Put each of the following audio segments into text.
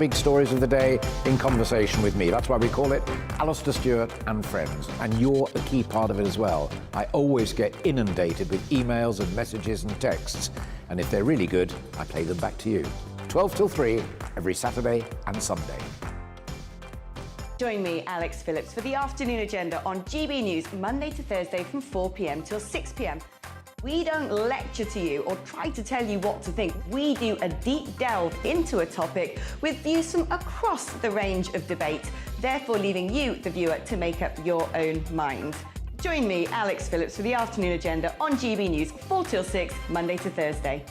Big stories of the day in conversation with me. That's why we call it Alistair Stewart and Friends. And you're a key part of it as well. I always get inundated with emails and messages and texts. And if they're really good, I play them back to you. 12 till 3, every Saturday and Sunday. Join me, Alex Phillips, for the afternoon agenda on GB News, Monday to Thursday from 4 p.m. till 6 p.m. We don't lecture to you or try to tell you what to think. We do a deep delve into a topic with views from across the range of debate, therefore leaving you, the viewer, to make up your own mind. Join me, Alex Phillips, for the afternoon agenda on GB News, 4 till 6, Monday to Thursday.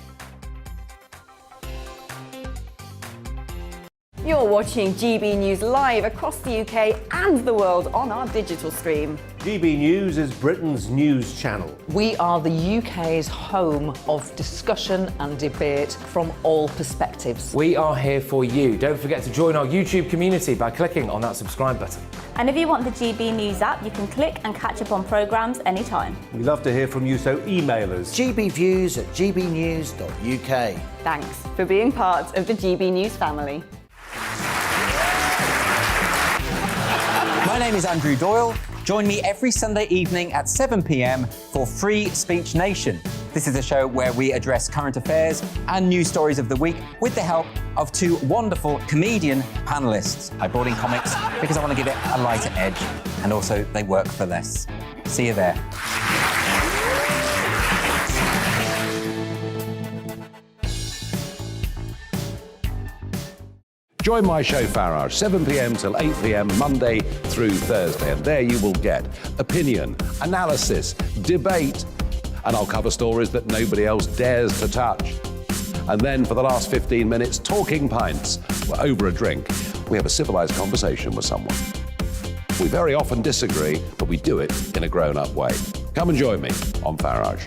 You're watching GB News live across the UK and the world on our digital stream. GB News is Britain's news channel. We are the UK's home of discussion and debate from all perspectives. We are here for you. Don't forget to join our YouTube community by clicking on that subscribe button. And if you want the GB News app, you can click and catch up on programmes anytime. We love to hear from you, so email us. gbviews@gbnews.uk. Thanks for being part of the GB News family. My name is Andrew Doyle. Join me every Sunday evening at 7 p.m. for Free Speech Nation. This is a show where we address current affairs and news stories of the week with the help of two wonderful comedian panellists. I brought in comics because I want to give it a lighter edge, and also they work for less. See you there. Join my show Farage, 7 p.m. till 8 p.m. Monday through Thursday. And there you will get opinion, analysis, debate, and I'll cover stories that nobody else dares to touch. And then for the last 15 minutes, talking pints. We're over a drink. We have a civilized conversation with someone. We very often disagree, but we do it in a grown-up way. Come and join me on Farage.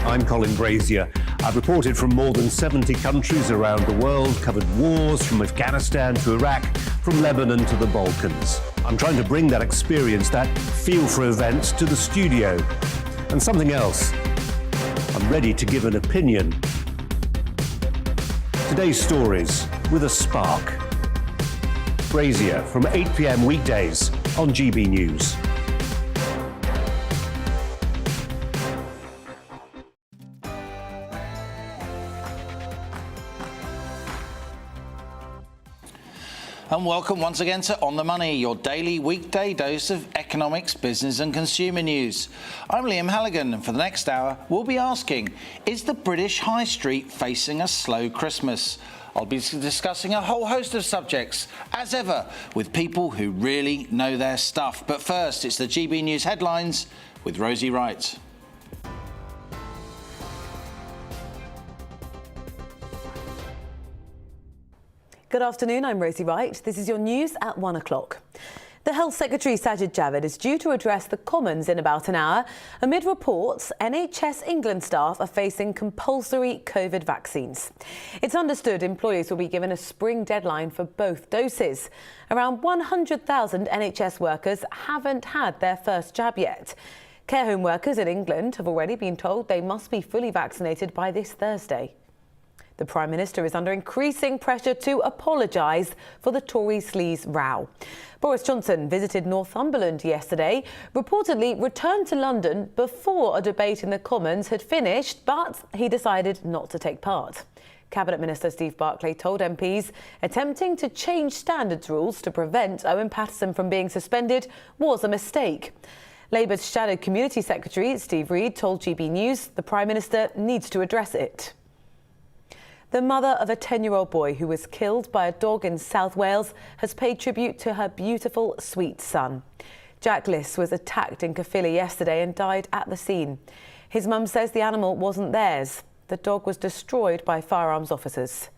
I'm Colin Brazier. I've reported from more than 70 countries around the world, covered wars from Afghanistan to Iraq, from Lebanon to the Balkans. I'm trying to bring that experience, that feel for events, to the studio. And something else. I'm ready to give an opinion. Today's stories with a spark. Brazier from 8 p.m. weekdays on GB News. And welcome once again to On the Money, your daily weekday dose of economics, business and consumer news. I'm Liam Halligan, and for the next hour, we'll be asking, is the British High Street facing a slow Christmas? I'll be discussing a whole host of subjects, as ever, with people who really know their stuff. But first, it's the GB News headlines with Rosie Wright. Good afternoon, I'm Rosie Wright. This is your news at 1 o'clock. The Health Secretary Sajid Javid is due to address the Commons in about an hour. Amid reports, NHS England staff are facing compulsory COVID vaccines. It's understood employees will be given a spring deadline for both doses. Around 100,000 NHS workers haven't had their first jab yet. Care home workers in England have already been told they must be fully vaccinated by this Thursday. The Prime Minister is under increasing pressure to apologise for the Tory sleaze row. Boris Johnson visited Northumberland yesterday, reportedly returned to London before a debate in the Commons had finished, but he decided not to take part. Cabinet Minister Steve Barclay told MPs attempting to change standards rules to prevent Owen Paterson from being suspended was a mistake. Labour's Shadow Community Secretary Steve Reid told GB News the Prime Minister needs to address it. The mother of a 10-year-old boy who was killed by a dog in South Wales has paid tribute to her beautiful, sweet son. Jack Liss was attacked in Caerphilly yesterday and died at the scene. His mum says the animal wasn't theirs. The dog was destroyed by firearms officers.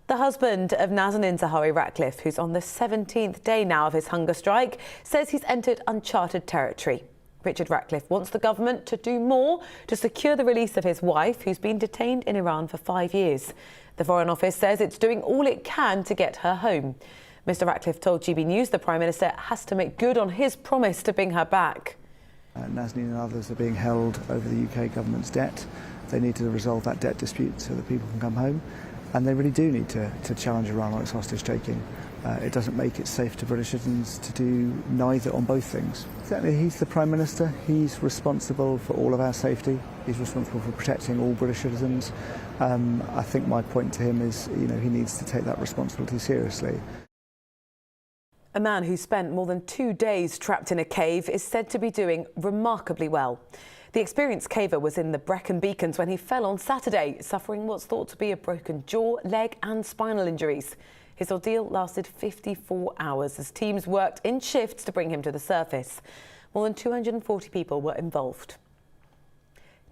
The husband of Nazanin Zahawi Ratcliffe, who's on the 17th day now of his hunger strike, says he's entered uncharted territory. Richard Ratcliffe wants the government to do more to secure the release of his wife, who's been detained in Iran for 5 years. The Foreign Office says it's doing all it can to get her home. Mr Ratcliffe told GB News the Prime Minister has to make good on his promise to bring her back. Nazanin and others are being held over the UK government's debt. They need to resolve that debt dispute so that people can come home. And they really do need to challenge Iran on its hostage-taking. It doesn't make it safe to British citizens to do neither on both things. Certainly he's the Prime Minister. He's responsible for all of our safety. He's responsible for protecting all British citizens. I think my point to him is, he needs to take that responsibility seriously. A man who spent more than 2 days trapped in a cave is said to be doing remarkably well. The experienced caver was in the Brecon Beacons when he fell on Saturday, suffering what's thought to be a broken jaw, leg and spinal injuries. His ordeal lasted 54 hours as teams worked in shifts to bring him to the surface. More than 240 people were involved.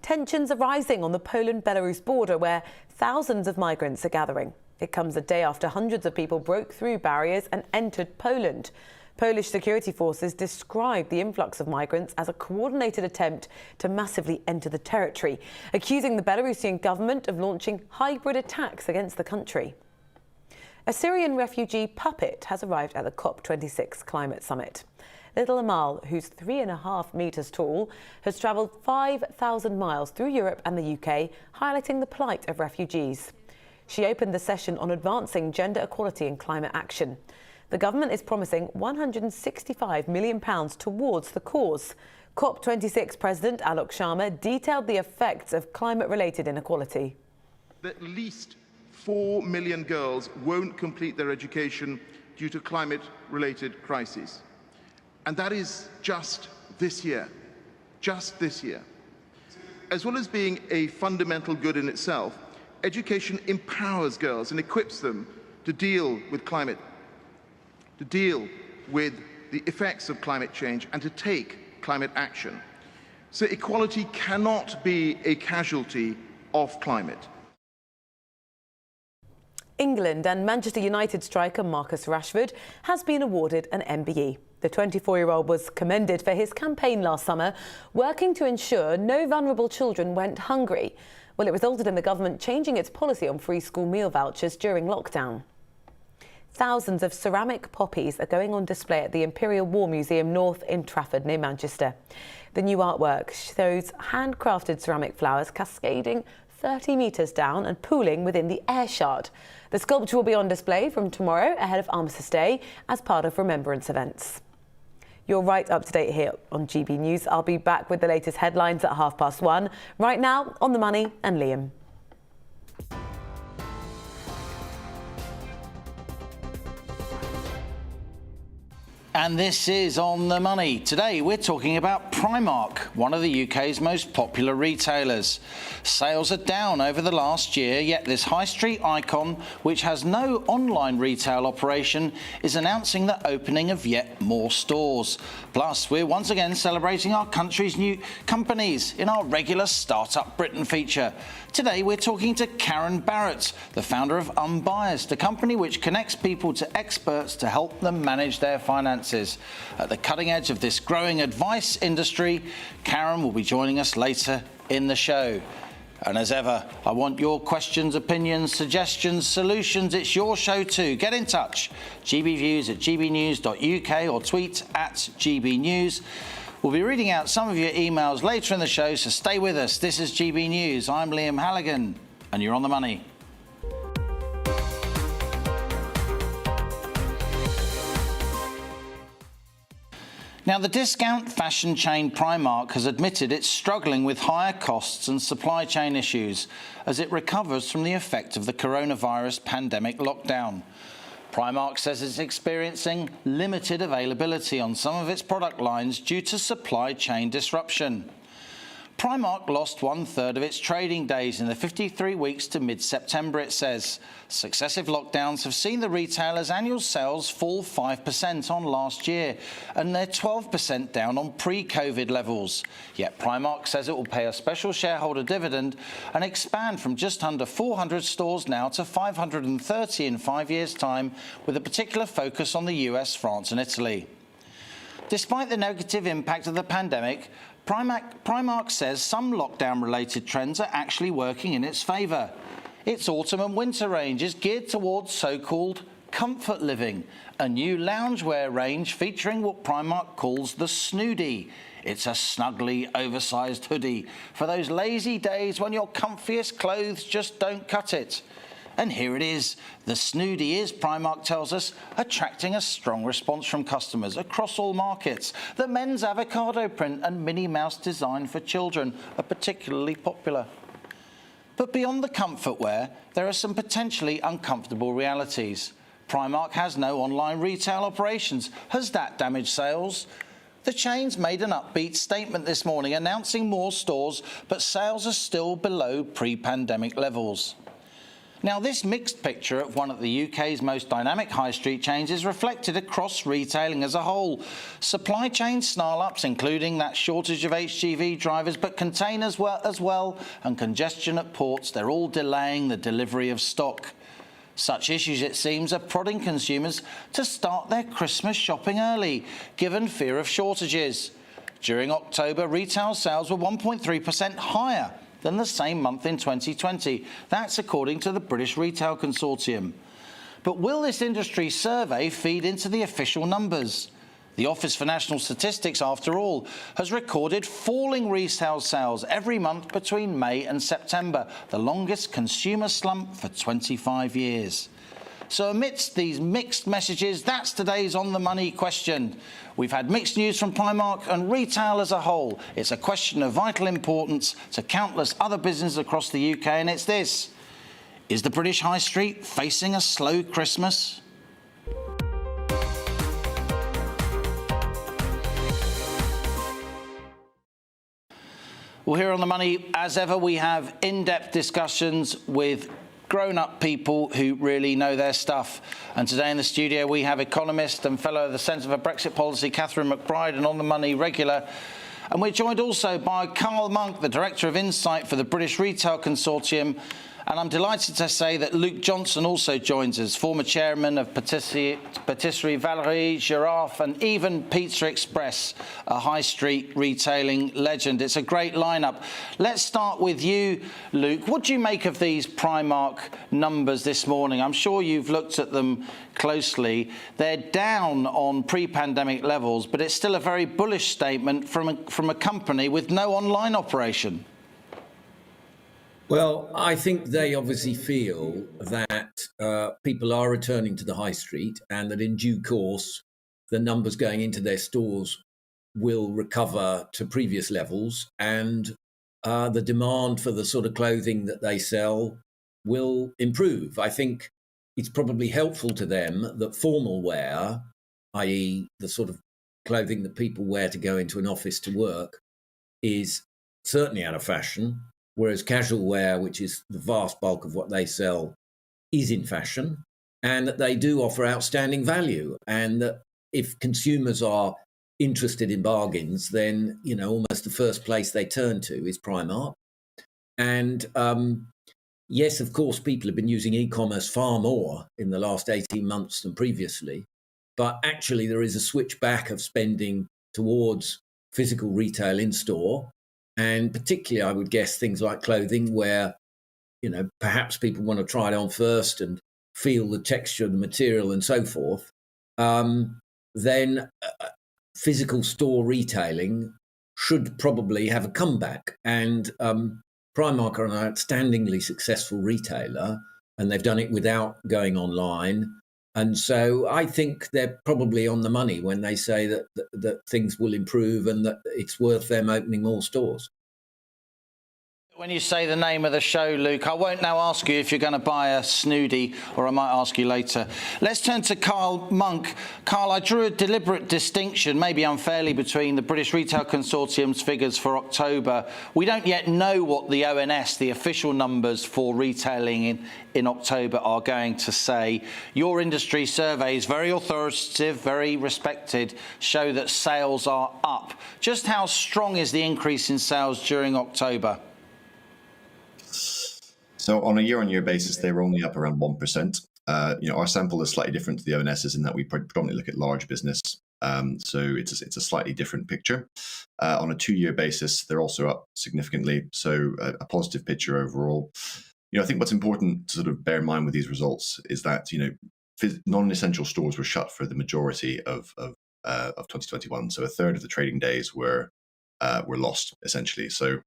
Tensions are rising on the Poland-Belarus border where thousands of migrants are gathering. It comes a day after hundreds of people broke through barriers and entered Poland. Polish security forces described the influx of migrants as a coordinated attempt to massively enter the territory, accusing the Belarusian government of launching hybrid attacks against the country. A Syrian refugee puppet has arrived at the COP26 climate summit. Little Amal, who's 3.5 metres tall, has travelled 5,000 miles through Europe and the UK, highlighting the plight of refugees. She opened the session on advancing gender equality and climate action. The government is promising £165 million towards the cause. COP26 President Alok Sharma detailed the effects of climate-related inequality. At least 4 million girls won't complete their education due to climate-related crises. And that is just this year. Just this year. As well as being a fundamental good in itself, education empowers girls and equips them to deal with climate, to deal with the effects of climate change and to take climate action. So equality cannot be a casualty of climate. England and Manchester United striker Marcus Rashford has been awarded an MBE. The 24-year-old was commended for his campaign last summer, working to ensure no vulnerable children went hungry. Well, it resulted in the government changing its policy on free school meal vouchers during lockdown. Thousands of ceramic poppies are going on display at the Imperial War Museum North in Trafford, near Manchester. The new artwork shows handcrafted ceramic flowers cascading 30 metres down and pooling within the air shard. The sculpture will be on display from tomorrow ahead of Armistice Day as part of remembrance events. You're right up to date here on GB News. I'll be back with the latest headlines at 1:30. Right now, On the Money and Liam. And this is On the Money. Today we're talking about Primark, one of the UK's most popular retailers. Sales are down over the last year, yet this high street icon, which has no online retail operation, is announcing the opening of yet more stores. Plus, we're once again celebrating our country's new companies in our regular Startup Britain feature. Today we're talking to Karen Barrett, the founder of Unbiased, a company which connects people to experts to help them manage their finances. At the cutting edge of this growing advice industry, Karen will be joining us later in the show. And as ever, I want your questions, opinions, suggestions, solutions. It's your show too. Get in touch. gbviews@gbnews.uk or tweet @gbnews. We'll be reading out some of your emails later in the show, so stay with us. This is GB News. I'm Liam Halligan, and you're on the money. Now, the discount fashion chain Primark has admitted it's struggling with higher costs and supply chain issues as it recovers from the effect of the coronavirus pandemic lockdown. Primark says it's experiencing limited availability on some of its product lines due to supply chain disruption. Primark lost 1/3 of its trading days in the 53 weeks to mid-September, it says. Successive lockdowns have seen the retailer's annual sales fall 5% on last year, and they're 12% down on pre-COVID levels. Yet Primark says it will pay a special shareholder dividend and expand from just under 400 stores now to 530 in 5 years' time, with a particular focus on the US, France and Italy. Despite the negative impact of the pandemic, Primark says some lockdown-related trends are actually working in its favour. Its autumn and winter range is geared towards so-called comfort living, a new loungewear range featuring what Primark calls the Snoody. It's a snuggly, oversized hoodie for those lazy days when your comfiest clothes just don't cut it. And here it is. The snoody is, Primark tells us, attracting a strong response from customers across all markets. The men's avocado print and Minnie Mouse design for children are particularly popular. But beyond the comfort wear, there are some potentially uncomfortable realities. Primark has no online retail operations. Has that damaged sales? The chain's made an upbeat statement this morning announcing more stores, but sales are still below pre-pandemic levels. Now, this mixed picture of one of the UK's most dynamic high street chains is reflected across retailing as a whole. Supply chain snarl-ups, including that shortage of HGV drivers, but containers as well, and congestion at ports, they're all delaying the delivery of stock. Such issues, it seems, are prodding consumers to start their Christmas shopping early, given fear of shortages. During October, retail sales were 1.3% higher than the same month in 2020. That's according to the British Retail Consortium. But will this industry survey feed into the official numbers? The Office for National Statistics, after all, has recorded falling retail sales every month between May and September, the longest consumer slump for 25 years. So amidst these mixed messages, that's today's On the Money question. We've had mixed news from Primark and retail as a whole. It's a question of vital importance to countless other businesses across the UK, and it's this. Is the British High Street facing a slow Christmas? Well, here on The Money, as ever, we have in-depth discussions with grown-up people who really know their stuff. And today in the studio, we have economist and fellow of the Centre for Brexit Policy, Catherine McBride, and On the Money regular. And we're joined also by Carl Monk, the Director of Insight for the British Retail Consortium. And I'm delighted to say that Luke Johnson also joins us, former chairman of Patisserie Valérie Giraffe and even Pizza Express, a high street retailing legend. It's a great lineup. Let's start with you, Luke. What do you make of these Primark numbers this morning? I'm sure you've looked at them closely. They're down on pre-pandemic levels, but it's still a very bullish statement from a company with no online operation. Well, I think they obviously feel that people are returning to the high street and that in due course, the numbers going into their stores will recover to previous levels and the demand for the sort of clothing that they sell will improve. I think it's probably helpful to them that formal wear, i.e. the sort of clothing that people wear to go into an office to work, is certainly out of fashion. Whereas casual wear, which is the vast bulk of what they sell, is in fashion, and that they do offer outstanding value. And that if consumers are interested in bargains, then, you know, almost the first place they turn to is Primark. And yes, of course, people have been using e-commerce far more in the last 18 months than previously. But actually, there is a switch back of spending towards physical retail in store. And particularly, I would guess, things like clothing where, you know, perhaps people want to try it on first and feel the texture of the material and so forth. Then physical store retailing should probably have a comeback. And Primark are an outstandingly successful retailer, and they've done it without going online. And so I think they're probably on the money when they say that things will improve and that it's worth them opening more stores. When you say the name of the show, Luke, I won't now ask you if you're going to buy a snooty, or I might ask you later. Let's turn to Carl Monk. Carl, I drew a deliberate distinction, maybe unfairly, between the British Retail Consortium's figures for October. We don't yet know what the ONS, the official numbers for retailing in October, are going to say. Your industry surveys, very authoritative, very respected, show that sales are up. Just how strong is the increase in sales during October? So on a year-on-year basis, they were only up around 1%. Our sample is slightly different to the ONS's in that we predominantly look at large business. So it's a slightly different picture. On a 2-year basis, they're also up significantly. So a positive picture overall. I think what's important to sort of bear in mind with these results is that, non-essential stores were shut for the majority of 2021. So a third of the trading days were were lost essentially. So,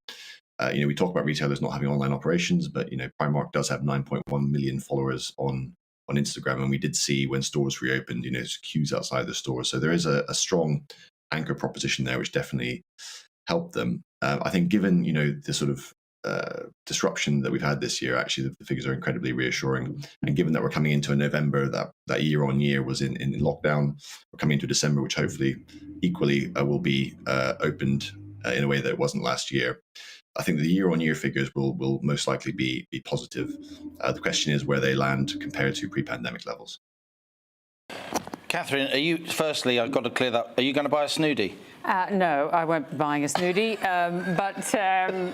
we talk about retailers not having online operations, but Primark does have 9.1 million followers on Instagram, and we did see when stores reopened, queues outside the stores. So there is a strong anchor proposition there, which definitely helped them. I think, given the sort of disruption that we've had this year, actually the figures are incredibly reassuring. And given that we're coming into a November that year on year was in lockdown, we're coming into December, which hopefully equally will be opened in a way that it wasn't last year. I think the year-on-year figures will most likely be positive. The question is where they land compared to pre-pandemic levels. Catherine, firstly, I've got to clear that. Are you going to buy a snoogie? No, I won't be buying a snoogie, but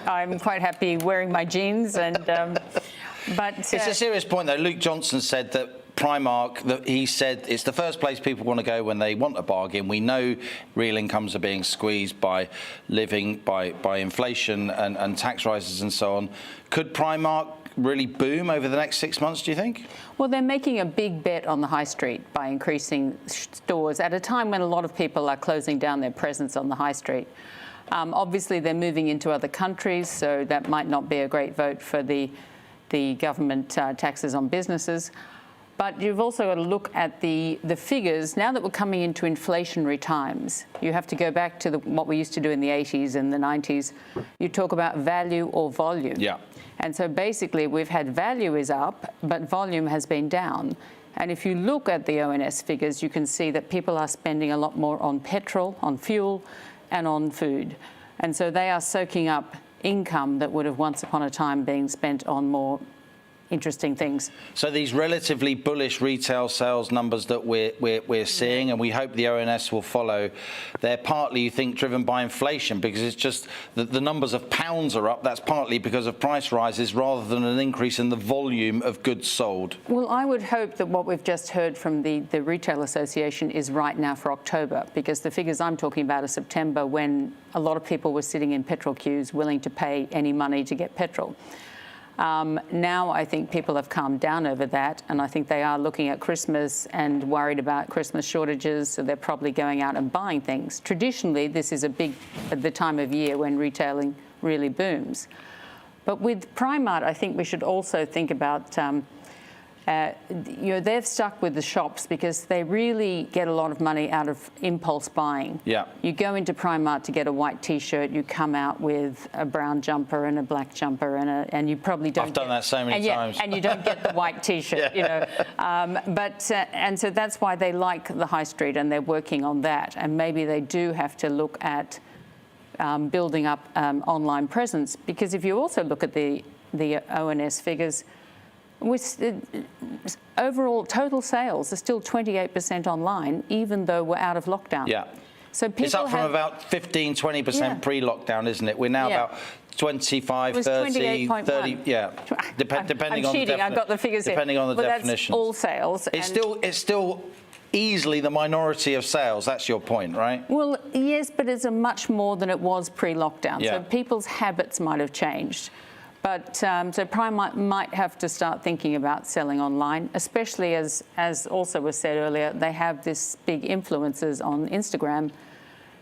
I'm quite happy wearing my jeans. But it's a serious point, though. Luke Johnson said that Primark, he said it's the first place people want to go when they want a bargain. We know real incomes are being squeezed by inflation and tax rises and so on. Could Primark really boom over the next 6 months, do you think? Well, they're making a big bet on the high street by increasing stores at a time when a lot of people are closing down their presence on the high street. Obviously, they're moving into other countries, so that might not be a great vote for the government taxes on businesses. But you've also got to look at the figures. Now that we're coming into inflationary times, you have to go back to what we used to do in the 80s and the 90s. You talk about value or volume. Yeah. And so basically we've had value is up, but volume has been down. And if you look at the ONS figures, you can see that people are spending a lot more on petrol, on fuel, and on food. And so they are soaking up income that would have once upon a time been spent on more interesting things. So these relatively bullish retail sales numbers that we're seeing, and we hope the ONS will follow, they're partly, you think, driven by inflation, because it's just that the numbers of pounds are up. That's partly because of price rises rather than an increase in the volume of goods sold. Well, I would hope that what we've just heard from the Retail Association is right now for October, because the figures I'm talking about are September, when a lot of people were sitting in petrol queues willing to pay any money to get petrol. Now I think people have calmed down over that, and I think they are looking at Christmas and worried about Christmas shortages, so they're probably going out and buying things. Traditionally, this is the time of year when retailing really booms. But with Primark, I think we should also think about they're stuck with the shops because they really get a lot of money out of impulse buying. Yeah. You go into Primark to get a white T-shirt, you come out with a brown jumper and a black jumper, and you probably don't. I've done that so many times. And you don't get the white T-shirt, and so that's why they like the high street, and they're working on that. And maybe they do have to look at building up online presence, because if you also look at the ONS figures, with overall total sales are still 28% online, even though we're out of lockdown. Yeah. So people it's up from about 15-20% pre-lockdown, isn't it? We're now about 25, 30, 30. Yeah. Depending on cheating. I've got the figures depending on the definitions. That's all sales. It's still easily the minority of sales. That's your point, right? Well, yes, but it's a much more than it was pre-lockdown. Yeah. So people's habits might have changed. But so Primark might have to start thinking about selling online, especially as also was said earlier, they have this big influencers on Instagram.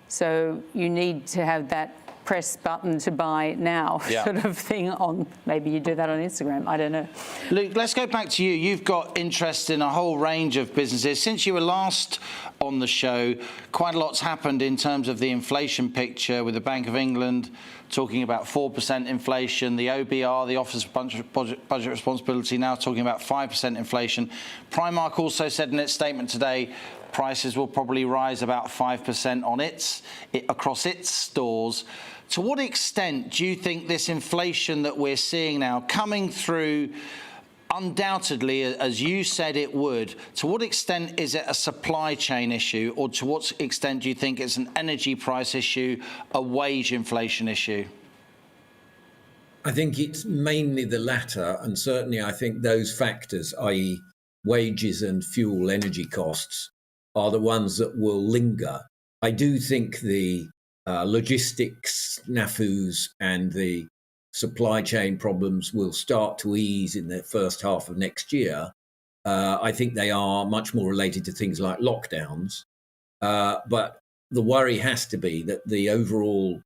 So you need to have that press button to buy now sort of thing on. Maybe you do that on Instagram. I don't know. Luke, let's go back to you. You've got interest in a whole range of businesses. Since you were last on the show, quite a lot's happened in terms of the inflation picture, with the Bank of England talking about 4% inflation, the OBR, the Office of Budget Responsibility, now talking about 5% inflation. Primark also said in its statement today prices will probably rise about 5% across its stores. To what extent do you think this inflation that we're seeing now coming through, undoubtedly, as you said it would, to what extent is it a supply chain issue, or to what extent do you think it's an energy price issue, a wage inflation issue? I think it's mainly the latter, and certainly I think those factors, i.e. wages and fuel energy costs, are the ones that will linger. I do think the logistics snafus and the supply chain problems will start to ease in the first half of next year. I think they are much more related to things like lockdowns. But the worry has to be that the overall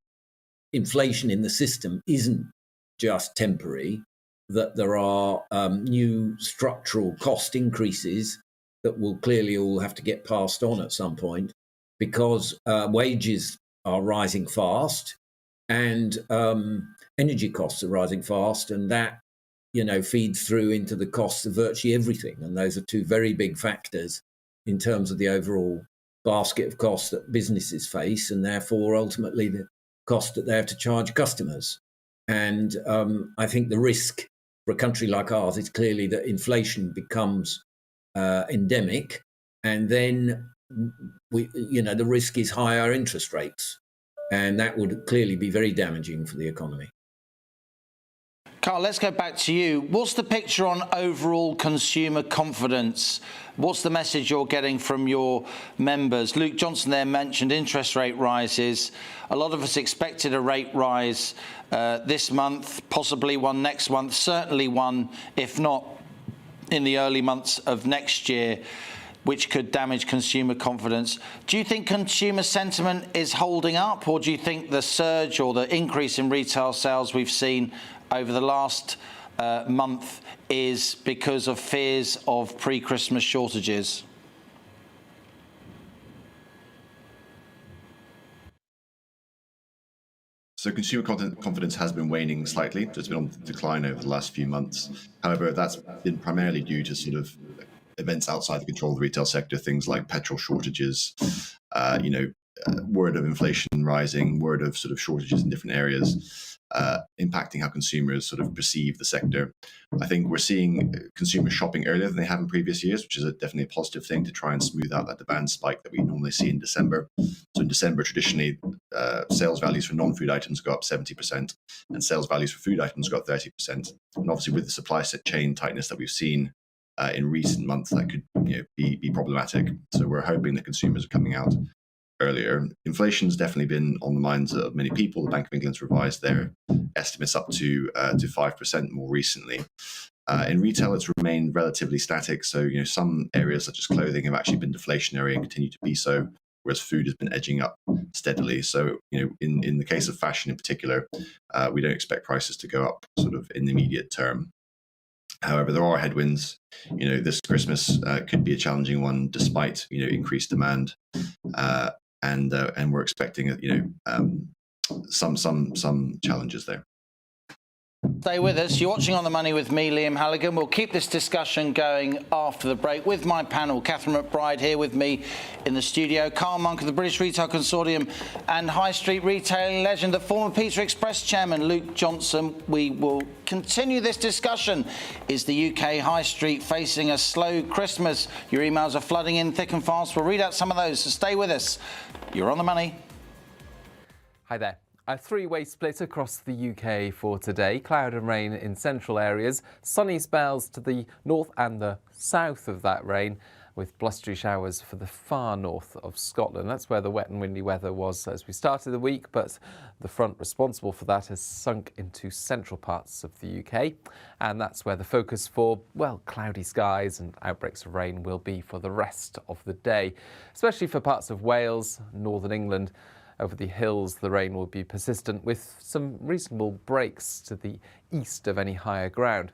inflation in the system isn't just temporary, that there are new structural cost increases that will clearly all have to get passed on at some point, because wages are rising fast and energy costs are rising fast, and that feeds through into the costs of virtually everything. And those are two very big factors in terms of the overall basket of costs that businesses face, and therefore ultimately the cost that they have to charge customers. And I think the risk for a country like ours is clearly that inflation becomes endemic, and then the risk is higher interest rates, and that would clearly be very damaging for the economy. Carl, let's go back to you. What's the picture on overall consumer confidence? What's the message you're getting from your members? Luke Johnson there mentioned interest rate rises. A lot of us expected a rate rise this month, possibly one next month, certainly one, if not in the early months of next year, which could damage consumer confidence. Do you think consumer sentiment is holding up, or do you think the surge or the increase in retail sales we've seen over the last month is because of fears of pre-Christmas shortages? So consumer confidence has been waning slightly. So it's been on decline over the last few months. However, that's been primarily due to sort of events outside the control of the retail sector, things like petrol shortages, word of inflation rising, word of sort of shortages in different areas, impacting how consumers sort of perceive the sector. I think we're seeing consumers shopping earlier than they have in previous years, which is definitely a positive thing to try and smooth out that demand spike that we normally see in December. So in December, traditionally, sales values for non-food items go up 70%, and sales values for food items go up 30%. And obviously, with the supply chain tightness that we've seen in recent months, that could be problematic. So we're hoping that consumers are coming out earlier. Inflation's definitely been on the minds of many people. The Bank of England's revised their estimates up to 5% more recently. In retail, it's remained relatively static. So some areas such as clothing have actually been deflationary and continue to be so, whereas food has been edging up steadily. So in the case of fashion in particular, we don't expect prices to go up sort of in the immediate term. However, there are headwinds. This Christmas could be a challenging one, despite increased demand, and we're expecting some challenges there. Stay with us. You're watching On the Money with me, Liam Halligan. We'll keep this discussion going after the break with my panel. Catherine McBride here with me in the studio. Carl Monk of the British Retail Consortium and High Street retailing legend, the former Pizza Express chairman, Luke Johnson. We will continue this discussion. Is the UK High Street facing a slow Christmas? Your emails are flooding in thick and fast. We'll read out some of those, so stay with us. You're On the Money. Hi there. A three-way split across the UK for today. Cloud and rain in central areas, sunny spells to the north and the south of that rain, with blustery showers for the far north of Scotland. That's where the wet and windy weather was as we started the week, but the front responsible for that has sunk into central parts of the UK, and that's where the focus for, well, cloudy skies and outbreaks of rain will be for the rest of the day, especially for parts of Wales, northern England. Over the hills, the rain will be persistent, with some reasonable breaks to the east of any higher ground.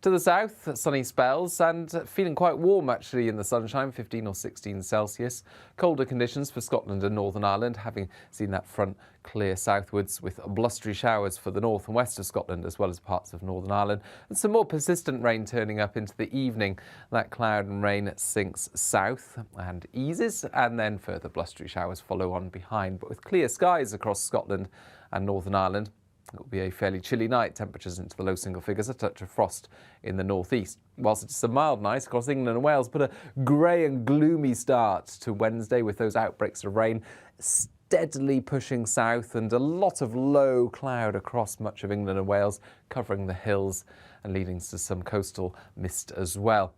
To the south, sunny spells and feeling quite warm actually in the sunshine, 15 or 16 Celsius. Colder conditions for Scotland and Northern Ireland, having seen that front clear southwards, with blustery showers for the north and west of Scotland as well as parts of Northern Ireland, and some more persistent rain turning up into the evening. That cloud and rain sinks south and eases, and then further blustery showers follow on behind, but with clear skies across Scotland and Northern Ireland. It will be a fairly chilly night, temperatures into the low single figures, a touch of frost in the northeast. Whilst it's a mild night across England and Wales, but a grey and gloomy start to Wednesday, with those outbreaks of rain steadily pushing south and a lot of low cloud across much of England and Wales, covering the hills and leading to some coastal mist as well.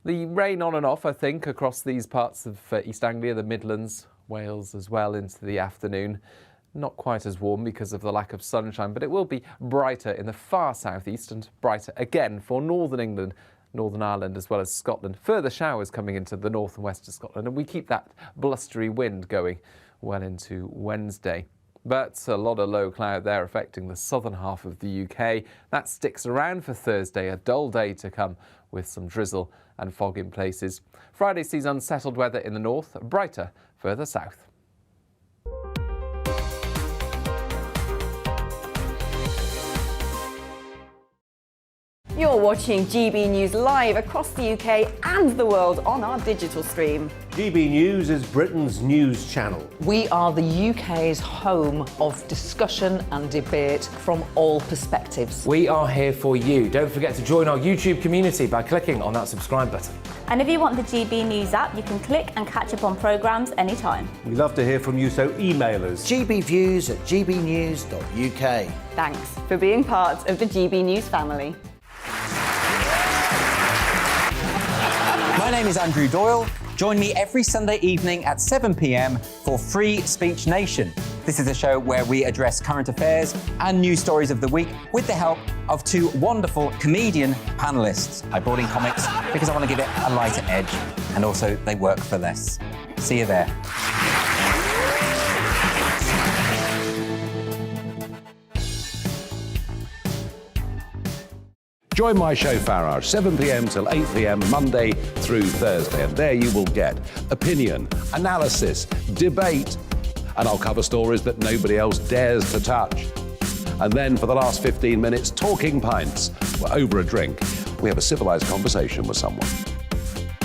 The rain on and off, I think, across these parts of East Anglia, the Midlands, Wales as well into the afternoon. Not quite as warm because of the lack of sunshine, but it will be brighter in the far southeast and brighter again for northern England, Northern Ireland as well as Scotland. Further showers coming into the north and west of Scotland, and we keep that blustery wind going well into Wednesday. but a lot of low cloud there affecting the southern half of the UK. That sticks around for Thursday, a dull day to come with some drizzle and fog in places. Friday sees unsettled weather in the north, brighter further south. You're watching GB News live across the UK and the world on our digital stream. GB News is Britain's news channel. We are the UK's home of discussion and debate from all perspectives. We are here for you. Don't forget to join our YouTube community by clicking on that subscribe button. And if you want the GB News app, you can click and catch up on programmes anytime. We love to hear from you, so email us. gbviews@gbnews.uk. Thanks for being part of the GB News family. My name is Andrew Doyle. Join me every Sunday evening at 7 p.m. for Free Speech Nation. This is a show where we address current affairs and news stories of the week with the help of two wonderful comedian panellists. I brought in comics because I want to give it a lighter edge, and also they work for less. See you there. Join my show Farage, 7 p.m. till 8 p.m. Monday through Thursday. And there you will get opinion, analysis, debate, and I'll cover stories that nobody else dares to touch. And then for the last 15 minutes, talking pints. We're over a drink. We have a civilized conversation with someone.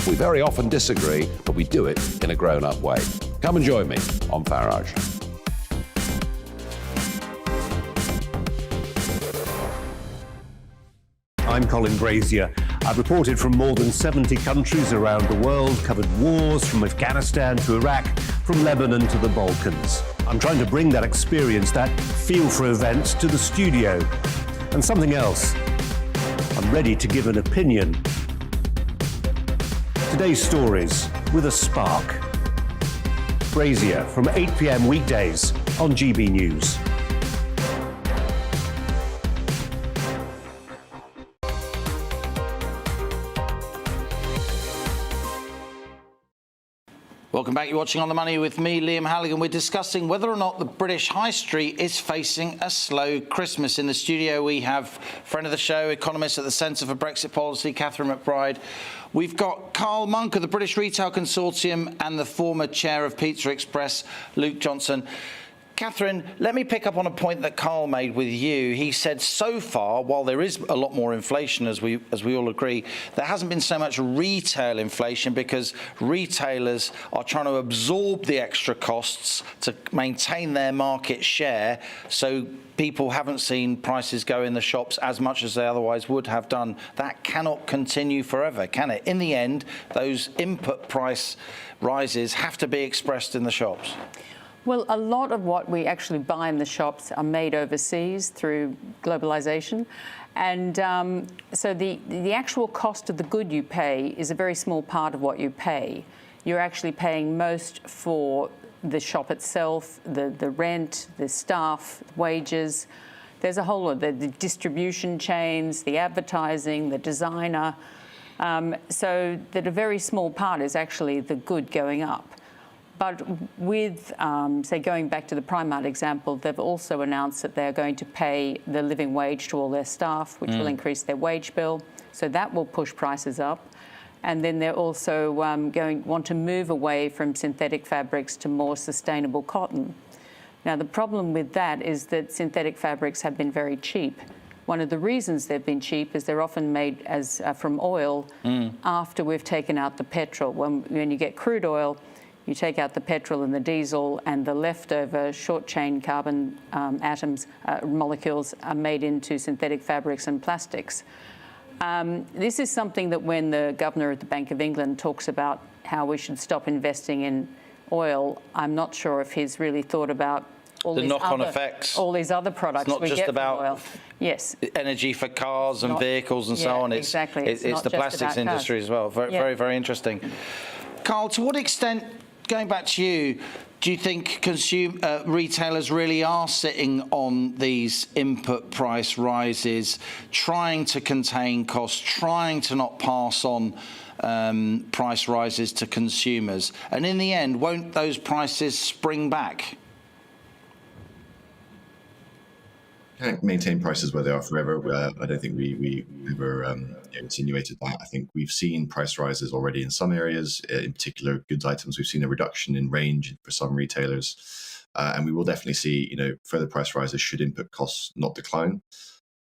We very often disagree, but we do it in a grown-up way. Come and join me on Farage. I'm Colin Brazier. I've reported from more than 70 countries around the world, covered wars from Afghanistan to Iraq, from Lebanon to the Balkans. I'm trying to bring that experience, that feel for events, to the studio. And something else, I'm ready to give an opinion. Today's stories with a spark. Brazier from 8 p.m. weekdays on GB News. Welcome back. You're watching On the Money with me, Liam Halligan. We're discussing whether or not the British High Street is facing a slow Christmas. In the studio, we have friend of the show, economist at the Centre for Brexit Policy, Catherine McBride. We've got Carl Monk of the British Retail Consortium and the former chair of Pizza Express, Luke Johnson. Catherine, let me pick up on a point that Carl made with you. He said so far, while there is a lot more inflation, as we all agree, there hasn't been so much retail inflation because retailers are trying to absorb the extra costs to maintain their market share, so people haven't seen prices go in the shops as much as they otherwise would have done. That cannot continue forever, can it? In the end, those input price rises have to be expressed in the shops. Well, a lot of what we actually buy in the shops are made overseas through globalisation. And so the actual cost of the good you pay is a very small part of what you pay. You're actually paying most for the shop itself, the rent, the staff, wages. There's a whole lot, the distribution chains, the advertising, the designer. So that a very small part is actually the good going up. But with, say, going back to the Primark example, they've also announced that they're going to pay the living wage to all their staff, which will increase their wage bill. So that will push prices up. And then they're also want to move away from synthetic fabrics to more sustainable cotton. Now, the problem with that is that synthetic fabrics have been very cheap. One of the reasons they've been cheap is they're often made as from oil after we've taken out the petrol. When you get crude oil, you take out the petrol and the diesel, and the leftover short-chain carbon atoms, molecules, are made into synthetic fabrics and plastics. This is something that when the Governor of the Bank of England talks about how we should stop investing in oil, I'm not sure if he's really thought about all the these knock-on other, effects. all these other products It's not we just get about from oil. Yes. Energy for cars and vehicles and so on. It's, exactly. it's not the just plastics about industry cars. as well. Very, very interesting. Carl, to what extent, going back to you, do you think retailers really are sitting on these input price rises, trying to contain costs, trying to not pass on price rises to consumers? And in the end, won't those prices spring back? can't maintain prices where they are forever. I don't think we ever insinuated that. I think we've seen price rises already in some areas, in particular goods items. We've seen a reduction in range for some retailers, and we will definitely see further price rises should input costs not decline.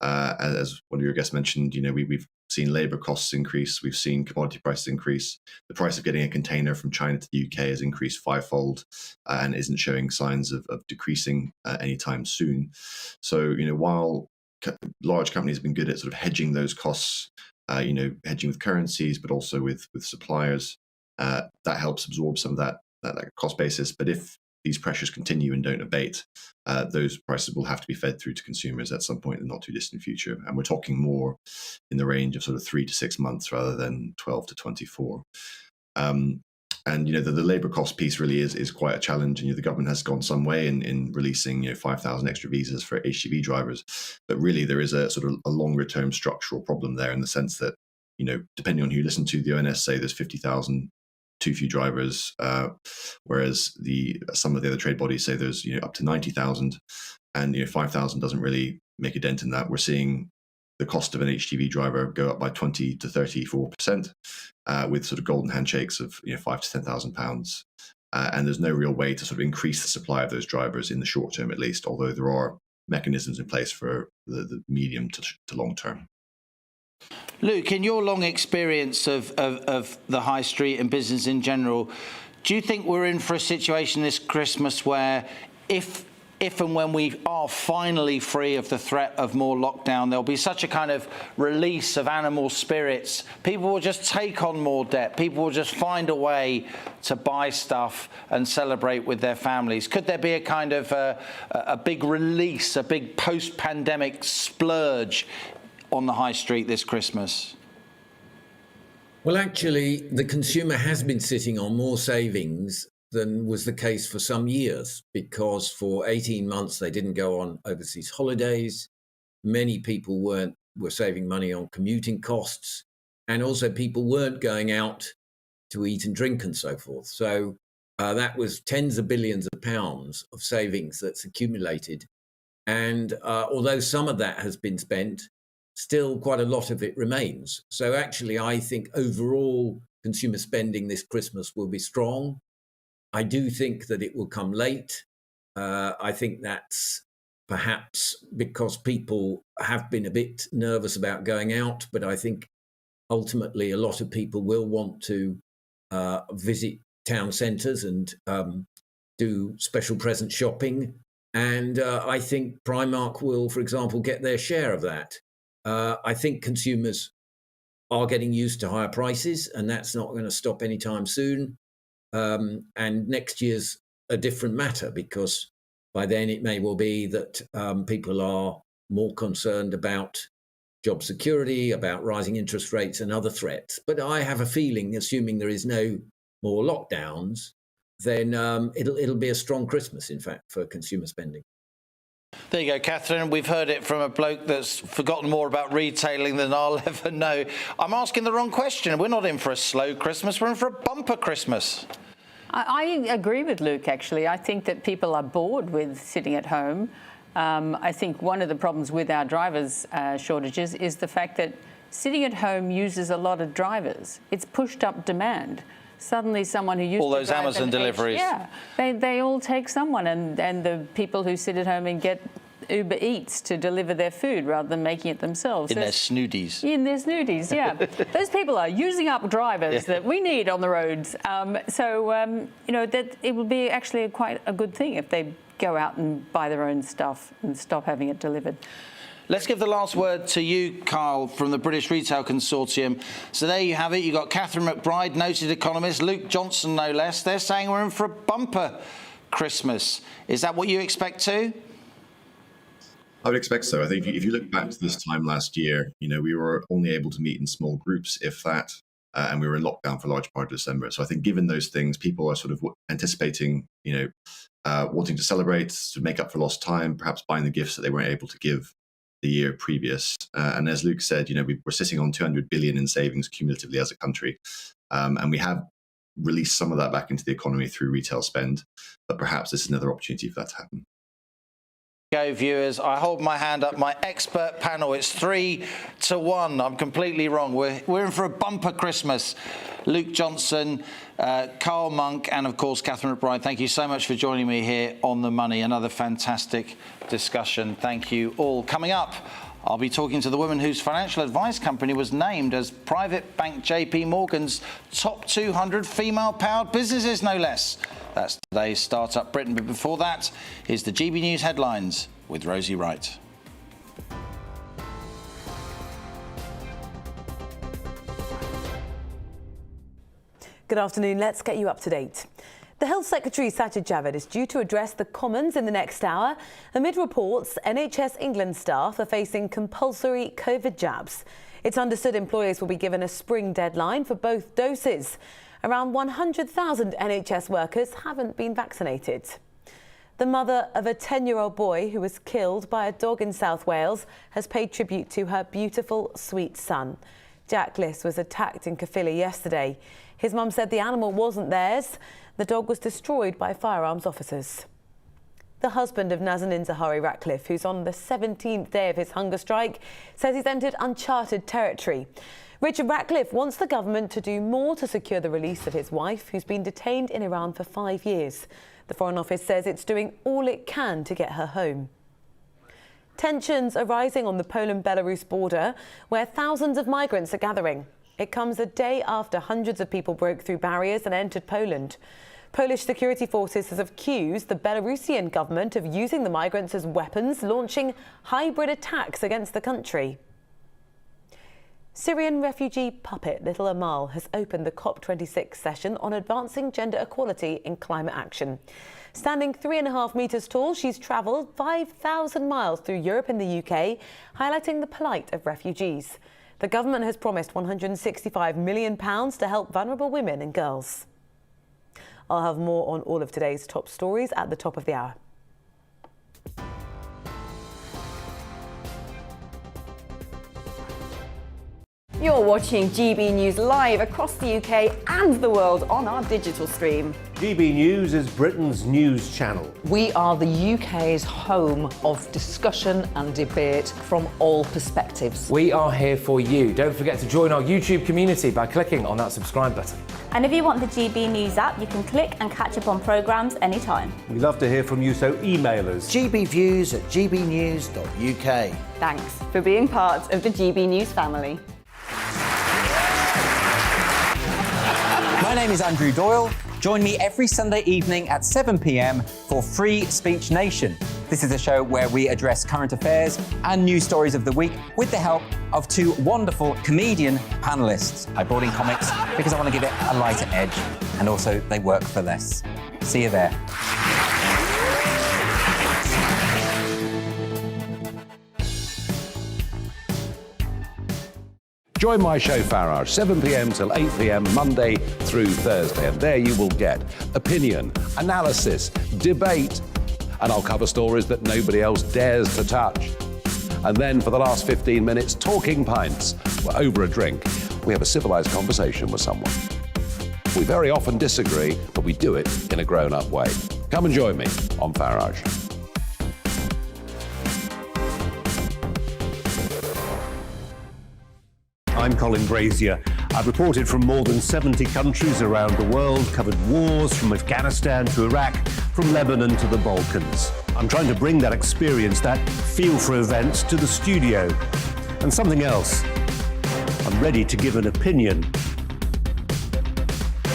As one of your guests mentioned, we've seen labour costs increase, we've seen commodity prices increase. The price of getting a container from China to the UK has increased fivefold and isn't showing signs of decreasing anytime soon. So, while large companies have been good at sort of hedging those costs, hedging with currencies, but also with suppliers, that helps absorb some of that cost basis. But if these pressures continue and don't abate, those prices will have to be fed through to consumers at some point in the not too distant future. And we're talking more in the range of sort of 3 to 6 months rather than 12 to 24. And the labour cost piece really is quite a challenge. And the government has gone some way in releasing 5,000 extra visas for HGV drivers, but really there is a sort of a longer term structural problem there in the sense that depending on who you listen to, the ONS say there's 50,000 too few drivers, whereas some of the other trade bodies say there's up to 90,000, and 5,000 doesn't really make a dent in that. We're seeing the cost of an HGV driver go up by 20 to 34%, with sort of golden handshakes of £5,000 to £10,000, and there's no real way to sort of increase the supply of those drivers in the short term, at least. Although there are mechanisms in place for the medium to long term. Luke, in your long experience of the high street and business in general, do you think we're in for a situation this Christmas where if and when we are finally free of the threat of more lockdown, there'll be such a kind of release of animal spirits, people will just take on more debt, people will just find a way to buy stuff and celebrate with their families? Could there be a kind of a big release, a big post-pandemic splurge on the high street this Christmas? Well, actually, the consumer has been sitting on more savings than was the case for some years, because for 18 months they didn't go on overseas holidays. Many people were saving money on commuting costs, and also people weren't going out to eat and drink and so forth. So that was tens of billions of pounds of savings that's accumulated. And although some of that has been spent, still quite a lot of it remains. So actually, I think overall consumer spending this Christmas will be strong. I do think that it will come late. I think that's perhaps because people have been a bit nervous about going out, but I think ultimately a lot of people will want to visit town centres and do special present shopping. And I think Primark will, for example, get their share of that. I think consumers are getting used to higher prices, and that's not going to stop anytime soon. And next year's a different matter, because by then it may well be that people are more concerned about job security, about rising interest rates and other threats. But I have a feeling, assuming there is no more lockdowns, then it'll be a strong Christmas, in fact, for consumer spending. There you go, Catherine. We've heard it from a bloke that's forgotten more about retailing than I'll ever know. I'm asking the wrong question. We're not in for a slow Christmas. We're in for a bumper Christmas. I agree with Luke, actually. I think that people are bored with sitting at home. I think one of the problems with our drivers' shortages is the fact that sitting at home uses a lot of drivers. It's pushed up demand. Suddenly someone who used all to those drive Amazon deliveries. Yeah, they all take someone, and the people who sit at home and get Uber Eats to deliver their food rather than making it themselves. In their snooties. In their snooties, yeah. Those people are using up drivers that we need on the roads. That it will be actually quite a good thing if they go out and buy their own stuff and stop having it delivered. Let's give the last word to you, Carl, from the British Retail Consortium. So there you have it. You've got Catherine McBride, noted economist, Luke Johnson, no less. They're saying we're in for a bumper Christmas. Is that what you expect too? I would expect so. I think if you look back to this time last year, we were only able to meet in small groups, if that, and we were in lockdown for a large part of December. So I think given those things, people are sort of anticipating, wanting to celebrate, to make up for lost time, perhaps buying the gifts that they weren't able to give the year previous. And as Luke said, we're sitting on 200 billion in savings cumulatively as a country. And we have released some of that back into the economy through retail spend, but perhaps this is another opportunity for that to happen. Go, viewers. I hold my hand up. My expert panel, it's 3-1. I'm completely wrong. We're in for a bumper Christmas. Luke Johnson, Carl Monk, and of course, Catherine McBride. Thank you so much for joining me here on The Money. Another fantastic discussion. Thank you all. Coming up, I'll be talking to the woman whose financial advice company was named as private bank JP Morgan's top 200 female-powered businesses, no less. That's today's Startup Britain. But before that, here's the GB News headlines with Rosie Wright. Good afternoon. Let's get you up to date. The Health Secretary Sajid Javid is due to address the Commons in the next hour. Amid reports, NHS England staff are facing compulsory COVID jabs. It's understood employers will be given a spring deadline for both doses. Around 100,000 NHS workers haven't been vaccinated. The mother of a 10-year-old boy who was killed by a dog in South Wales has paid tribute to her beautiful, sweet son. Jack Liss was attacked in Caerphilly yesterday. His mum said the animal wasn't theirs. The dog was destroyed by firearms officers. The husband of Nazanin Zahawi Ratcliffe, who's on the 17th day of his hunger strike, says he's entered uncharted territory. Richard Ratcliffe wants the government to do more to secure the release of his wife, who's been detained in Iran for 5 years. The Foreign Office says it's doing all it can to get her home. Tensions are rising on the Poland-Belarus border, where thousands of migrants are gathering. It comes a day after hundreds of people broke through barriers and entered Poland. Polish security forces have accused the Belarusian government of using the migrants as weapons, launching hybrid attacks against the country. Syrian refugee puppet Little Amal has opened the COP26 session on advancing gender equality in climate action. Standing 3.5 metres tall, she's travelled 5,000 miles through Europe and the UK, highlighting the plight of refugees. The government has promised £165 million to help vulnerable women and girls. I'll have more on all of today's top stories at the top of the hour. You're watching GB News live across the UK and the world on our digital stream. GB News is Britain's news channel. We are the UK's home of discussion and debate from all perspectives. We are here for you. Don't forget to join our YouTube community by clicking on that subscribe button. And if you want the GB News app, you can click and catch up on programmes anytime. We love to hear from you, so email us. gbviews@gbnews.uk. Thanks for being part of the GB News family. My name is Andrew Doyle. Join me every Sunday evening at 7 p.m. for Free Speech Nation. This is a show where we address current affairs and news stories of the week with the help of two wonderful comedian panellists. I brought in comics because I want to give it a lighter edge, and also they work for less. See you there. Join my show Farage, 7 p.m. till 8 p.m. Monday through Thursday. And there you will get opinion, analysis, debate, and I'll cover stories that nobody else dares to touch. And then for the last 15 minutes, talking pints. We're over a drink. We have a civilized conversation with someone. We very often disagree, but we do it in a grown-up way. Come and join me on Farage. I'm Colin Brazier. I've reported from more than 70 countries around the world, covered wars from Afghanistan to Iraq, from Lebanon to the Balkans. I'm trying to bring that experience, that feel for events, to the studio. And something else. I'm ready to give an opinion.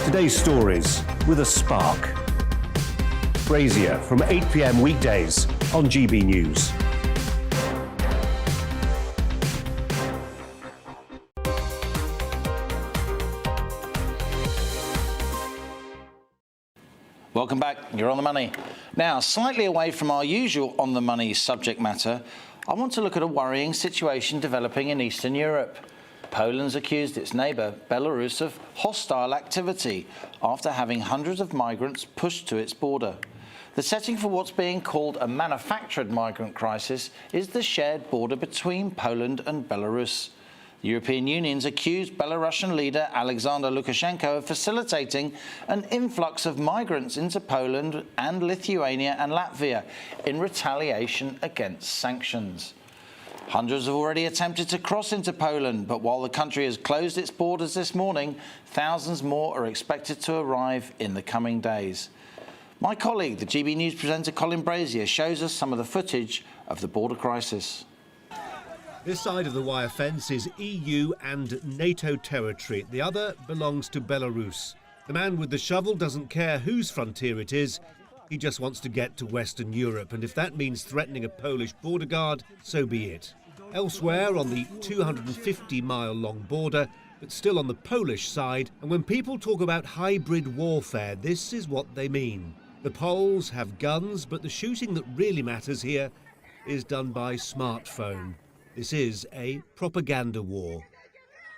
Today's stories with a spark. Brazier from 8 p.m. weekdays on GB News. Welcome back. You're on the money. Now, slightly away from our usual on the money subject matter, I want to look at a worrying situation developing in Eastern Europe. Poland's accused its neighbour, Belarus, of hostile activity after having hundreds of migrants pushed to its border. The setting for what's being called a manufactured migrant crisis is the shared border between Poland and Belarus. The European Union's accused Belarusian leader Alexander Lukashenko of facilitating an influx of migrants into Poland and Lithuania and Latvia in retaliation against sanctions. Hundreds have already attempted to cross into Poland, but while the country has closed its borders this morning, thousands more are expected to arrive in the coming days. My colleague, the GB News presenter Colin Brazier, shows us some of the footage of the border crisis. This side of the wire fence is EU and NATO territory. The other belongs to Belarus. The man with the shovel doesn't care whose frontier it is. He just wants to get to Western Europe, and if that means threatening a Polish border guard, so be it. Elsewhere on the 250-mile-long border, but still on the Polish side, and when people talk about hybrid warfare, this is what they mean. The Poles have guns, but the shooting that really matters here is done by smartphone. This is a propaganda war.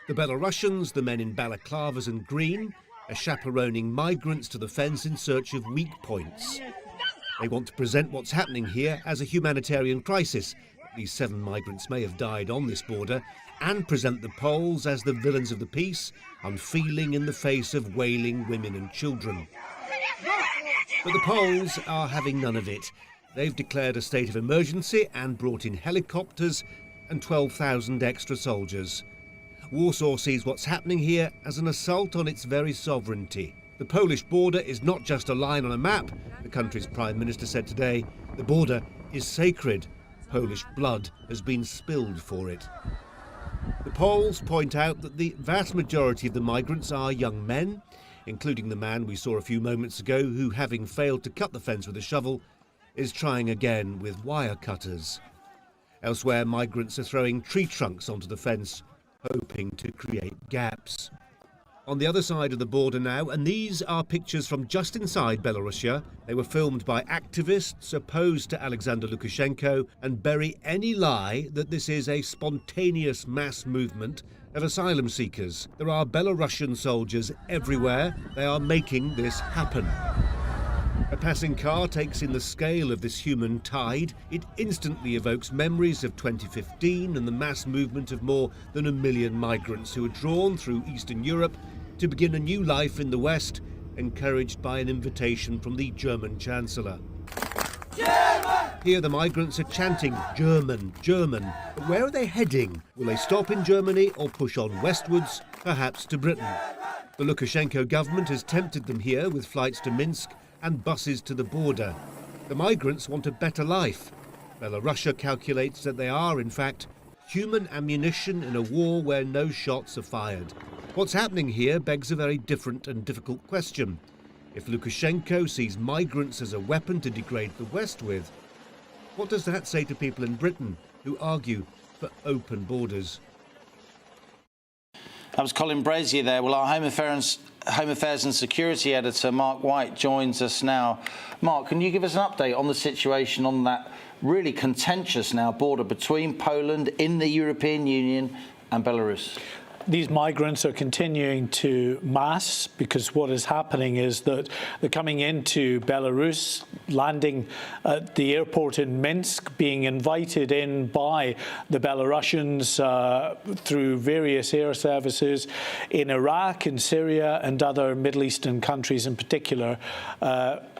The Belarusians, the men in balaclavas and green, are chaperoning migrants to the fence in search of weak points. They want to present what's happening here as a humanitarian crisis. At least 7 migrants may have died on this border, and present the Poles as the villains of the peace, unfeeling in the face of wailing women and children. But the Poles are having none of it. They've declared a state of emergency and brought in helicopters and 12,000 extra soldiers. Warsaw sees what's happening here as an assault on its very sovereignty. The Polish border is not just a line on a map, the country's Prime Minister said today. The border is sacred. Polish blood has been spilled for it. The Poles point out that the vast majority of the migrants are young men, including the man we saw a few moments ago who, having failed to cut the fence with a shovel, is trying again with wire cutters. Elsewhere, migrants are throwing tree trunks onto the fence, hoping to create gaps. On the other side of the border now, and these are pictures from just inside Belarusia. They were filmed by activists opposed to Alexander Lukashenko and bury any lie that this is a spontaneous mass movement of asylum seekers. There are Belarusian soldiers everywhere. They are making this happen. A passing car takes in the scale of this human tide. It instantly evokes memories of 2015 and the mass movement of more than 1 million migrants who were drawn through Eastern Europe to begin a new life in the West, encouraged by an invitation from the German Chancellor. German! Here the migrants are chanting German, German. But where are they heading? Will they stop in Germany or push on westwards, perhaps to Britain? The Lukashenko government has tempted them here with flights to Minsk and buses to the border. The migrants want a better life. Belarus calculates that they are, in fact, human ammunition in a war where no shots are fired. What's happening here begs a very different and difficult question. If Lukashenko sees migrants as a weapon to degrade the West with, what does that say to people in Britain who argue for open borders? That was Colin Brazier there. Well, our Home Affairs and Security Editor, Mark White, joins us now. Mark, can you give us an update on the situation on that really contentious now border between Poland in the European Union and Belarus? These migrants are continuing to mass because what is happening is that they're coming into Belarus, landing at the airport in Minsk, being invited in by the Belarusians through various air services in Iraq, in Syria and other Middle Eastern countries in particular,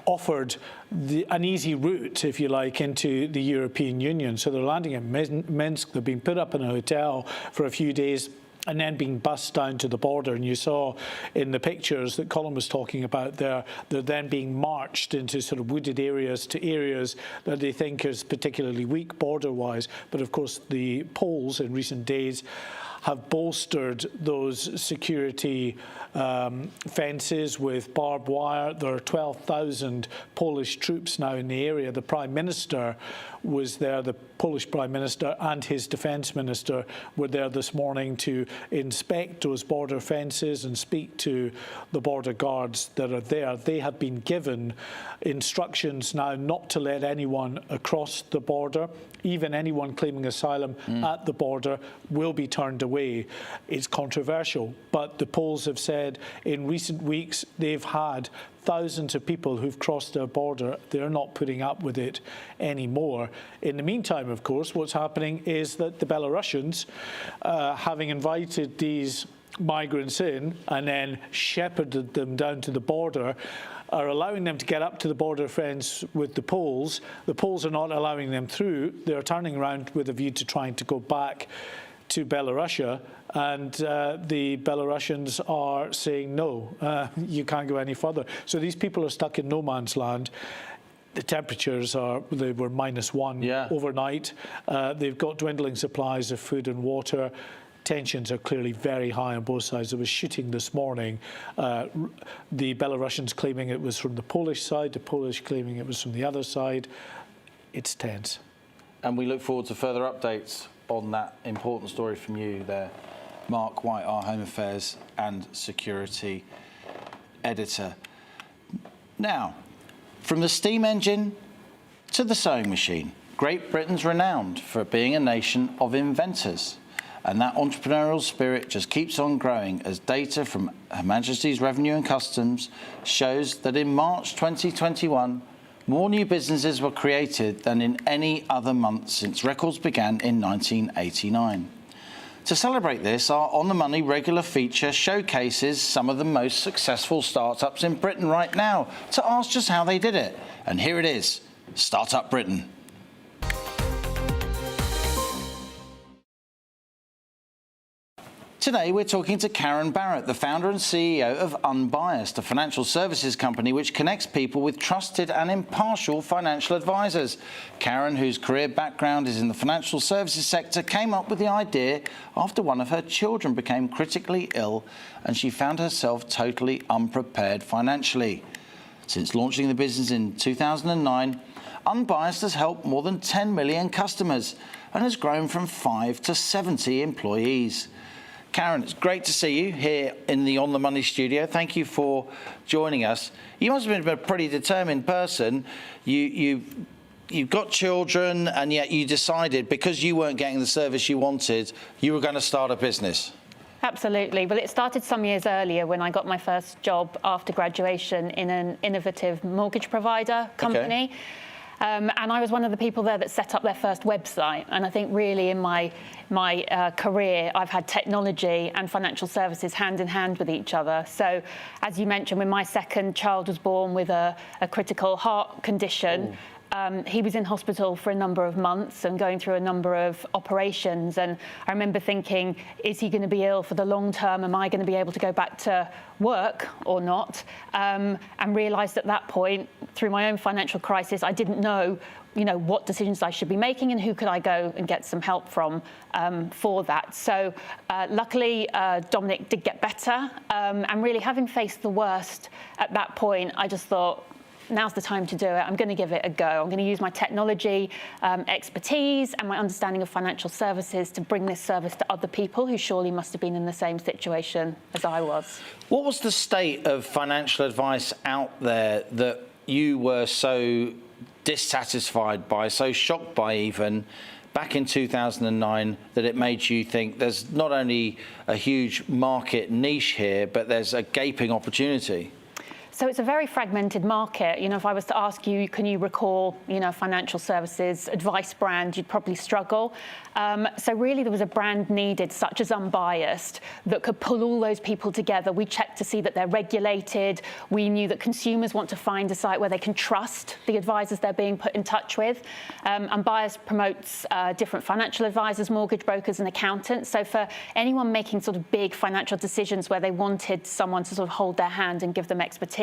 offered an easy route, if you like, into the European Union. So they're landing at Minsk, they're being put up in a hotel for a few days, and then being bussed down to the border. And you saw in the pictures that Colin was talking about there, they're then being marched into sort of wooded areas to areas that they think is particularly weak border-wise. But of course, the Poles in recent days have bolstered those security fences with barbed wire. There are 12,000 Polish troops now in the area. The Prime Minister was there, the Polish Prime Minister and his Defence Minister were there this morning to inspect those border fences and speak to the border guards that are there. They have been given instructions now not to let anyone across the border even anyone claiming asylum at the border will be turned away. It's controversial, but the polls have said in recent weeks they've had thousands of people who've crossed their border. They're not putting up with it anymore. In the meantime, of course, what's happening is that the Belarusians, having invited these migrants in and then shepherded them down to the border, are allowing them to get up to the border fence with the Poles. The Poles are not allowing them through. They're turning around with a view to trying to go back to Belarus, and the Belarusians are saying, no, you can't go any further. So these people are stuck in no man's land. The temperatures they were -1 overnight. They've got dwindling supplies of food and water. Tensions are clearly very high on both sides. There was shooting this morning. The Belarusians claiming it was from the Polish side, the Polish claiming it was from the other side. It's tense. And we look forward to further updates on that important story from you there, Mark White, our Home Affairs and Security Editor. Now, from the steam engine to the sewing machine, Great Britain's renowned for being a nation of inventors. And that entrepreneurial spirit just keeps on growing as data from Her Majesty's Revenue and Customs shows that in March 2021, more new businesses were created than in any other month since records began in 1989. To celebrate this, our On the Money regular feature showcases some of the most successful startups in Britain right now to ask just how they did it. And here it is, Startup Britain. Today, we're talking to Karen Barrett, the founder and CEO of Unbiased, a financial services company which connects people with trusted and impartial financial advisors. Karen, whose career background is in the financial services sector, came up with the idea after one of her children became critically ill and she found herself totally unprepared financially. Since launching the business in 2009, Unbiased has helped more than 10 million customers and has grown from 5 to 70 employees. Karen, it's great to see you here in the On the Money studio. Thank you for joining us. You must have been a pretty determined person. You've got children, and yet you decided, because you weren't getting the service you wanted, you were going to start a business. Absolutely. Well, it started some years earlier when I got my first job after graduation in an innovative mortgage provider company. Okay. And I was one of the people there that set up their first website. And I think really in my career, I've had technology and financial services hand in hand with each other. So as you mentioned, when my second child was born with a critical heart condition, he was in hospital for a number of months and going through a number of operations. And I remember thinking, is he going to be ill for the long term? Am I going to be able to go back to work or not? And realised at that point, through my own financial crisis, I didn't know, what decisions I should be making and who could I go and get some help from for that. So luckily, Dominic did get better. And really, having faced the worst at that point, I just thought, now's the time to do it. I'm going to give it a go. I'm going to use my technology expertise and my understanding of financial services to bring this service to other people who surely must have been in the same situation as I was. What was the state of financial advice out there that you were so dissatisfied by, so shocked by even, back in 2009, that it made you think there's not only a huge market niche here, but there's a gaping opportunity? So it's a very fragmented market. If I was to ask you, can you recall, financial services advice brand, you'd probably struggle. So really there was a brand needed, such as Unbiased, that could pull all those people together. We checked to see that they're regulated. We knew that consumers want to find a site where they can trust the advisors they're being put in touch with. Unbiased promotes different financial advisors, mortgage brokers and accountants. So for anyone making sort of big financial decisions where they wanted someone to sort of hold their hand and give them expertise,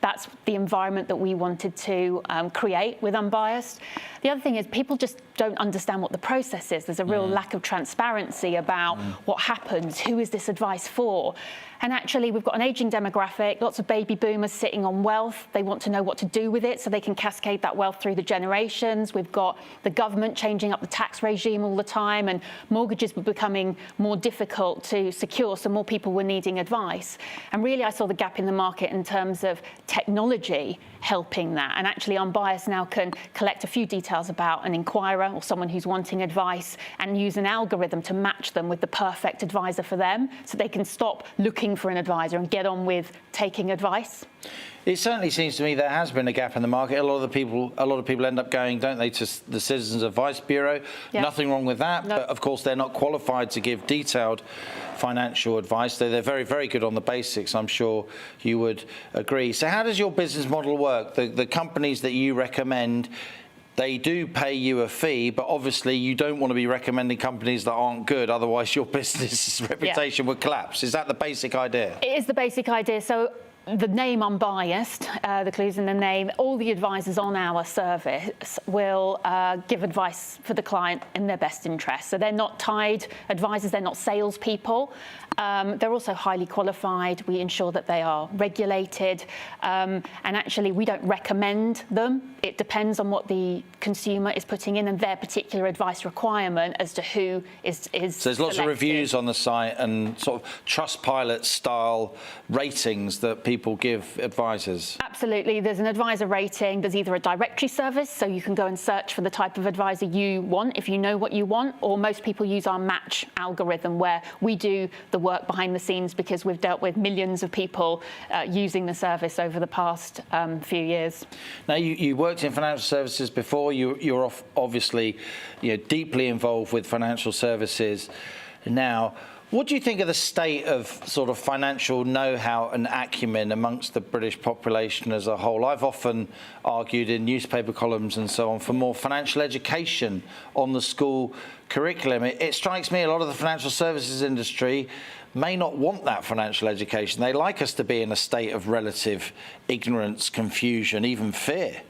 that's the environment that we wanted to create with Unbiased. The other thing is people just don't understand what the process is. There's a real lack of transparency about what happens, who is this advice for? And actually, we've got an ageing demographic, lots of baby boomers sitting on wealth. They want to know what to do with it so they can cascade that wealth through the generations. We've got the government changing up the tax regime all the time, and mortgages were becoming more difficult to secure, so more people were needing advice. And really, I saw the gap in the market in terms terms of technology helping that. And actually, Unbiased now can collect a few details about an inquirer or someone who's wanting advice and use an algorithm to match them with the perfect advisor for them, so they can stop looking for an advisor and get on with taking advice. It certainly seems to me there has been a gap in the market. A lot of people end up going, don't they, to the Citizens Advice Bureau. Yeah. Nothing wrong with that, but of course they're not qualified to give detailed financial advice. They're very, very good on the basics. I'm sure you would agree. So how does your business model work? The companies that you recommend, they do pay you a fee, but obviously you don't want to be recommending companies that aren't good, otherwise your business reputation would collapse. Is that the basic idea? It is the basic idea. So the name Unbiased, the clues in the name, all the advisors on our service will give advice for the client in their best interest. So they're not tied advisors, they're not salespeople. They're also highly qualified. We ensure that they are regulated. And actually, we don't recommend them. It depends on what the consumer is putting in and their particular advice requirement as to who is So there's lots selected. of reviews on the site and sort of Trustpilot style ratings that people give advisors. Absolutely. There's an advisor rating. There's either a directory service, so you can go and search for the type of advisor you want if you know what you want, or most people use our match algorithm, where we do the work behind the scenes because we've dealt with millions of people using the service over the past few years. Now, you worked in financial services before. You're obviously deeply involved with financial services now. What do you think of the state of sort of financial know-how and acumen amongst the British population as a whole? I've often argued in newspaper columns and so on for more financial education on the school curriculum. It strikes me a lot of the financial services industry may not want that financial education. They like us to be in a state of relative ignorance, confusion, even fear.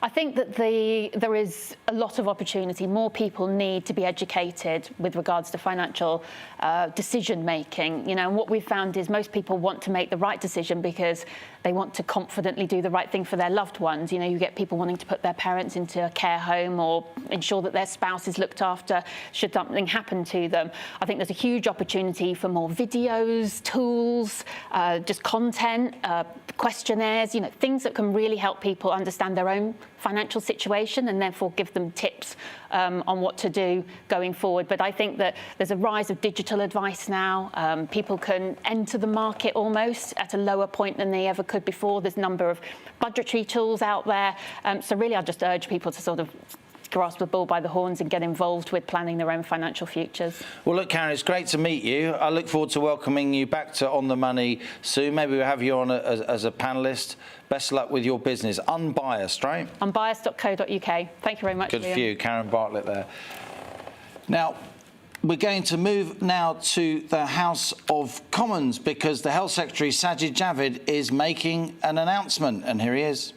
I think that there is a lot of opportunity. More people need to be educated with regards to financial decision making. And what we've found is most people want to make the right decision because they want to confidently do the right thing for their loved ones. You get people wanting to put their parents into a care home or ensure that their spouse is looked after should something happen to them. I think there's a huge opportunity for more videos, tools, just content, questionnaires, things that can really help people understand their own financial situation and therefore give them tips on what to do going forward. But I think that there's a rise of digital advice now. People can enter the market almost at a lower point than they ever could before. There's a number of budgetary tools out there. So really, I just urge people to sort of grasp the bull by the horns and get involved with planning their own financial futures. Well, look, Karen, it's great to meet you. I look forward to welcoming you back to On the Money soon. Maybe we'll have you on as a panellist. Best of luck with your business. Unbiased, right? Unbiased.co.uk. Thank you very much, Good Liam. for you, Karen Bartlett there. Now, we're going to move now to the House of Commons because the Health Secretary, Sajid Javid, is making an announcement, and here he is.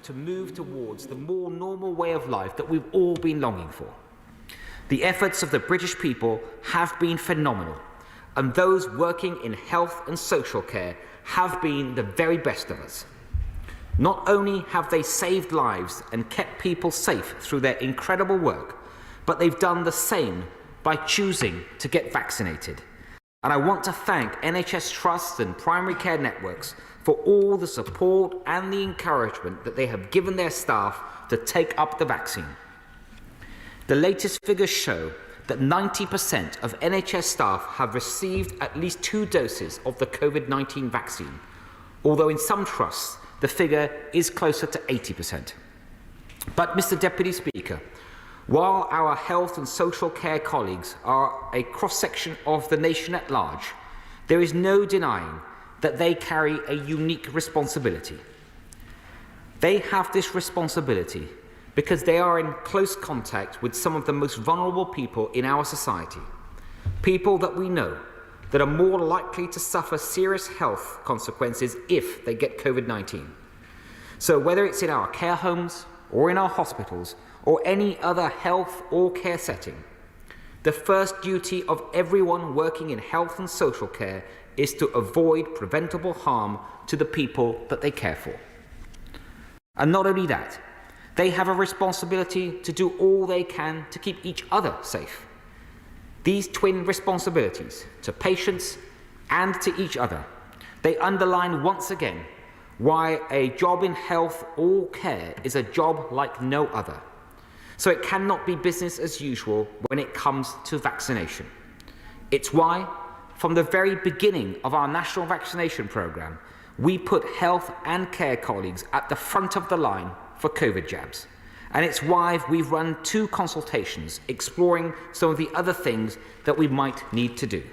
To move towards the more normal way of life that we've all been longing for. The efforts of the British people have been phenomenal, and those working in health and social care have been the very best of us. Not only have they saved lives and kept people safe through their incredible work, but they've done the same by choosing to get vaccinated. And I want to thank NHS trusts and primary care networks for all the support and the encouragement that they have given their staff to take up the vaccine. The latest figures show that 90% of NHS staff have received at least 2 doses of the COVID-19 vaccine, although in some trusts the figure is closer to 80%. But, Mr. Deputy Speaker, while our health and social care colleagues are a cross-section of the nation at large, there is no denying that they carry a unique responsibility. They have this responsibility because they are in close contact with some of the most vulnerable people in our society, people that we know that are more likely to suffer serious health consequences if they get COVID-19. So whether it's in our care homes or in our hospitals or any other health or care setting, the first duty of everyone working in health and social care is to avoid preventable harm to the people that they care for. And not only that, they have a responsibility to do all they can to keep each other safe. These twin responsibilities to patients, and to each other. They underline once again why a job in health or care is a job like no other. So it cannot be business as usual when it comes to vaccination. It's why, from the very beginning of our national vaccination programme, we put health and care colleagues at the front of the line for COVID jabs. And it's why we've run 2 consultations exploring some of the other things that we might need to do.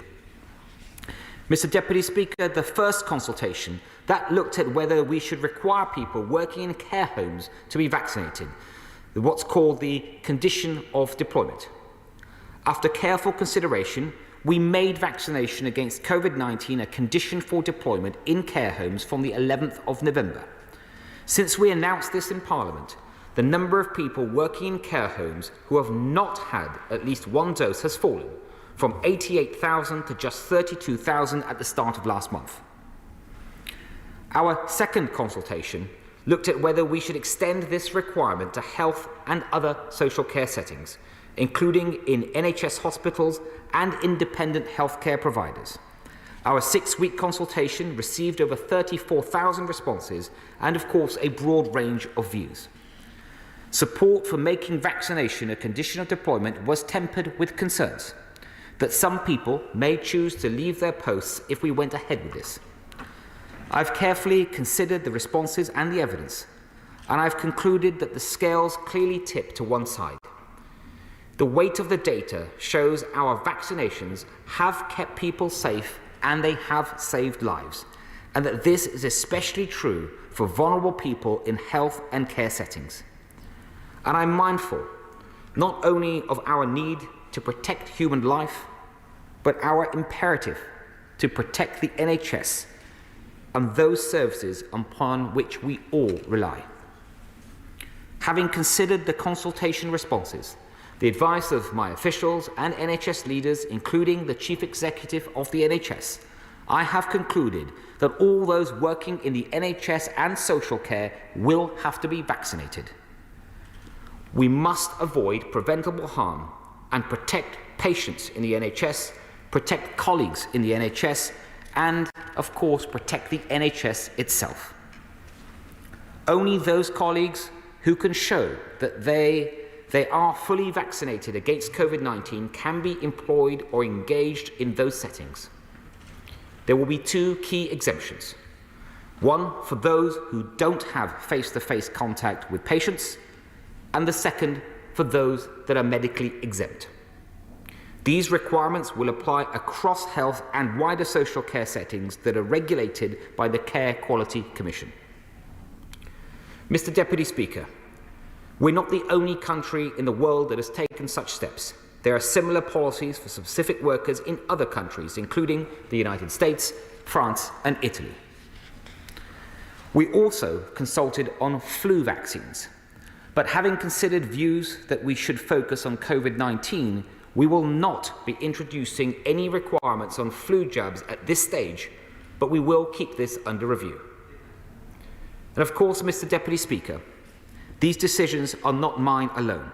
Mr. Deputy Speaker, the first consultation, that looked at whether we should require people working in care homes to be vaccinated, what's called the condition of deployment. After careful consideration, we made vaccination against COVID-19 a condition for deployment in care homes from the 11th of November. Since we announced this in Parliament, the number of people working in care homes who have not had at least 1 dose has fallen, from 88,000 to just 32,000 at the start of last month. Our second consultation looked at whether we should extend this requirement to health and other social care settings, including in NHS hospitals and independent healthcare providers. Our 6-week consultation received over 34,000 responses and, of course, a broad range of views. Support for making vaccination a condition of deployment was tempered with concerns that some people may choose to leave their posts if we went ahead with this. I've carefully considered the responses and the evidence, and I've concluded that the scales clearly tip to one side. The weight of the data shows our vaccinations have kept people safe and they have saved lives, and that this is especially true for vulnerable people in health and care settings. And I'm mindful not only of our need to protect human life, but our imperative to protect the NHS and those services upon which we all rely. Having considered the consultation responses, the advice of my officials and NHS leaders, including the Chief Executive of the NHS, I have concluded that all those working in the NHS and social care will have to be vaccinated. We must avoid preventable harm and protect patients in the NHS, protect colleagues in the NHS, and, of course, protect the NHS itself. Only those colleagues who can show that they are fully vaccinated against COVID-19 can be employed or engaged in those settings. There will be 2 key exemptions. One for those who don't have face-to-face contact with patients, and the second for those that are medically exempt. These requirements will apply across health and wider social care settings that are regulated by the Care Quality Commission. Mr. Deputy Speaker, we're not the only country in the world that has taken such steps. There are similar policies for specific workers in other countries, including the United States, France, and Italy. We also consulted on flu vaccines, but having considered views that we should focus on COVID-19, we will not be introducing any requirements on flu jabs at this stage, but we will keep this under review. And of course, Mr. Deputy Speaker, these decisions are not mine alone.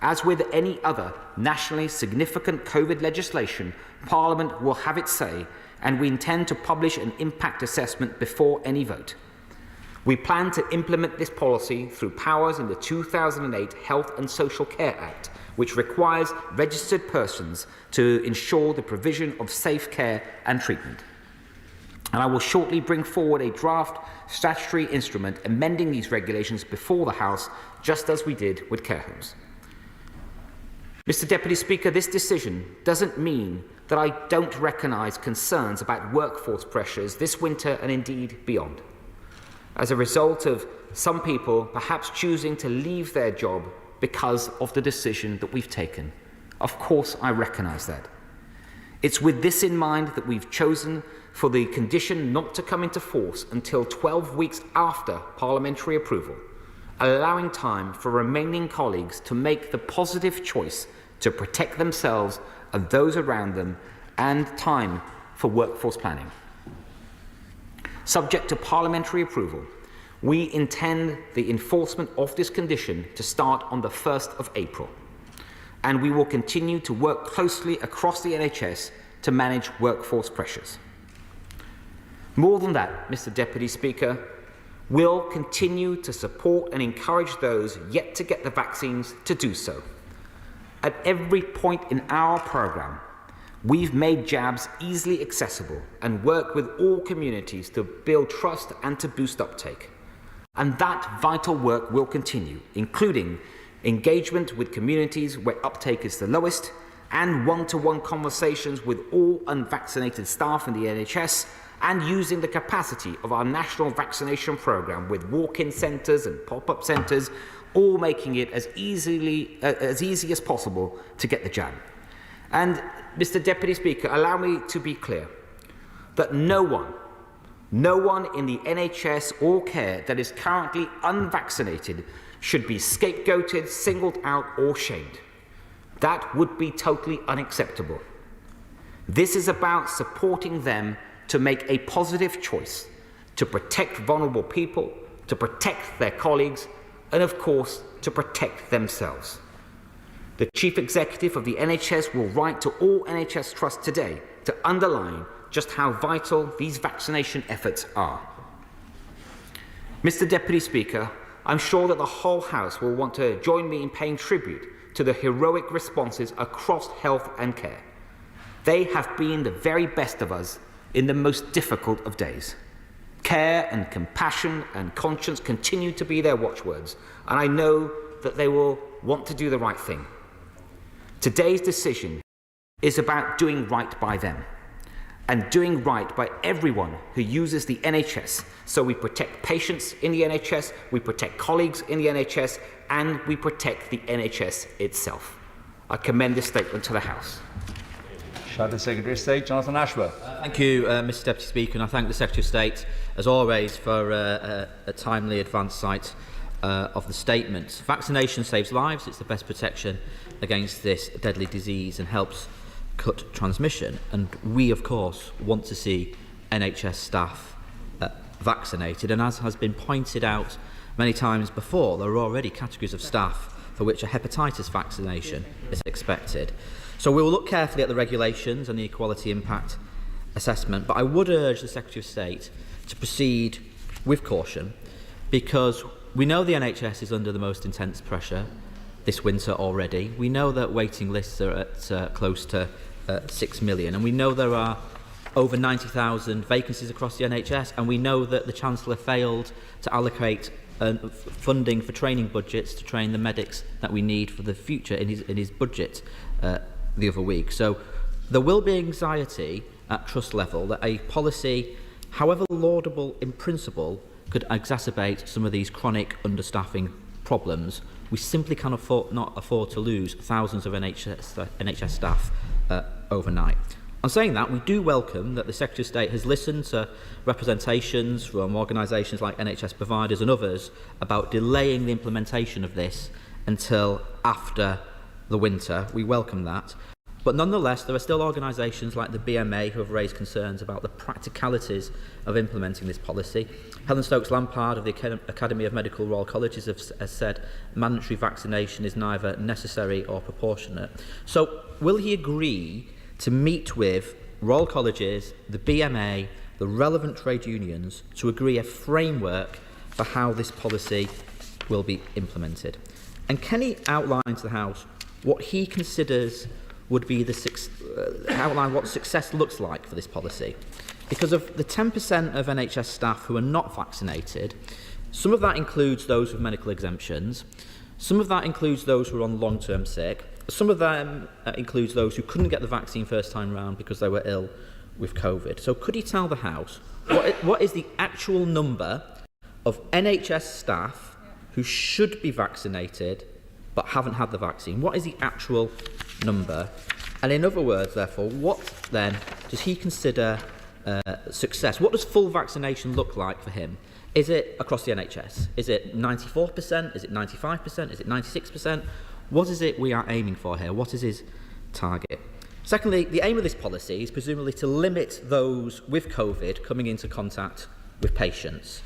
As with any other nationally significant COVID legislation, Parliament will have its say, and we intend to publish an impact assessment before any vote. We plan to implement this policy through powers in the 2008 Health and Social Care Act, which requires registered persons to ensure the provision of safe care and treatment. And I will shortly bring forward a draft statutory instrument amending these regulations before the House, just as we did with care homes. Mr. Deputy Speaker, this decision doesn't mean that I don't recognise concerns about workforce pressures this winter and indeed beyond, as a result of some people perhaps choosing to leave their job because of the decision that we've taken. Of course, I recognise that. It's with this in mind that we've chosen for the condition not to come into force until 12 weeks after parliamentary approval, allowing time for remaining colleagues to make the positive choice to protect themselves and those around them, and time for workforce planning. Subject to parliamentary approval, we intend the enforcement of this condition to start on the 1st of April, and we will continue to work closely across the NHS to manage workforce pressures. More than that, Mr. Deputy Speaker, we'll continue to support and encourage those yet to get the vaccines to do so. At every point in our programme, we've made jabs easily accessible and worked with all communities to build trust and to boost uptake. And that vital work will continue, including engagement with communities where uptake is the lowest and one-to-one conversations with all unvaccinated staff in the NHS, and using the capacity of our national vaccination programme with walk-in centres and pop-up centres, all making it as easy as possible to get the jab. And, Mr. Deputy Speaker, allow me to be clear that no one in the NHS or care that is currently unvaccinated should be scapegoated, singled out or shamed. That would be totally unacceptable. This is about supporting them to make a positive choice, to protect vulnerable people, to protect their colleagues, and of course, to protect themselves. The Chief Executive of the NHS will write to all NHS trusts today to underline just how vital these vaccination efforts are. Mr. Deputy Speaker, I'm sure that the whole House will want to join me in paying tribute to the heroic responses across health and care. They have been the very best of us in the most difficult of days. Care and compassion and conscience continue to be their watchwords, and I know that they will want to do the right thing. Today's decision is about doing right by them and doing right by everyone who uses the NHS, so we protect patients in the NHS, we protect colleagues in the NHS, and we protect the NHS itself. I commend this statement to the House. Shadow Secretary of State Jonathan Ashworth. Thank you, Mr. Deputy Speaker, and I thank the Secretary of State, as always, for a timely advance sight of the statement. Vaccination saves lives. It's the best protection against this deadly disease and helps cut transmission. And we, of course, want to see NHS staff vaccinated. And as has been pointed out many times before, there are already categories of staff for which a hepatitis vaccination is expected. So we will look carefully at the regulations and the equality impact assessment, but I would urge the Secretary of State to proceed with caution, because we know the NHS is under the most intense pressure this winter already. We know that waiting lists are at close to 6 million, and we know there are over 90,000 vacancies across the NHS, and we know that the Chancellor failed to allocate funding for training budgets to train the medics that we need for the future in his budget the other week. So there will be anxiety at trust level that a policy, however laudable in principle, could exacerbate some of these chronic understaffing problems. We simply cannot afford to lose thousands of NHS staff overnight. On saying that, we do welcome that the Secretary of State has listened to representations from organisations like NHS providers and others about delaying the implementation of this until after the winter. We welcome that. But nonetheless, there are still organisations like the BMA who have raised concerns about the practicalities of implementing this policy. Helen Stokes-Lampard of the Academy of Medical Royal Colleges has said mandatory vaccination is neither necessary or proportionate. So will he agree to meet with Royal Colleges, the BMA, the relevant trade unions to agree a framework for how this policy will be implemented? And can he outline to the House what he considers would be outline what success looks like for this policy? Because of the 10% of NHS staff who are not vaccinated, some of that includes those with medical exemptions, some of that includes those who are on long-term sick, some of them includes those who couldn't get the vaccine first time round because they were ill with COVID. So could he tell the House what is the actual number of NHS staff who should be vaccinated but haven't had the vaccine? What is the actual number? And in other words, therefore, what then does he consider success? What does full vaccination look like for him? Is it across the NHS? Is it 94%? Is it 95%? Is it 96%? What is it we are aiming for here? What is his target? Secondly, the aim of this policy is presumably to limit those with COVID coming into contact with patients.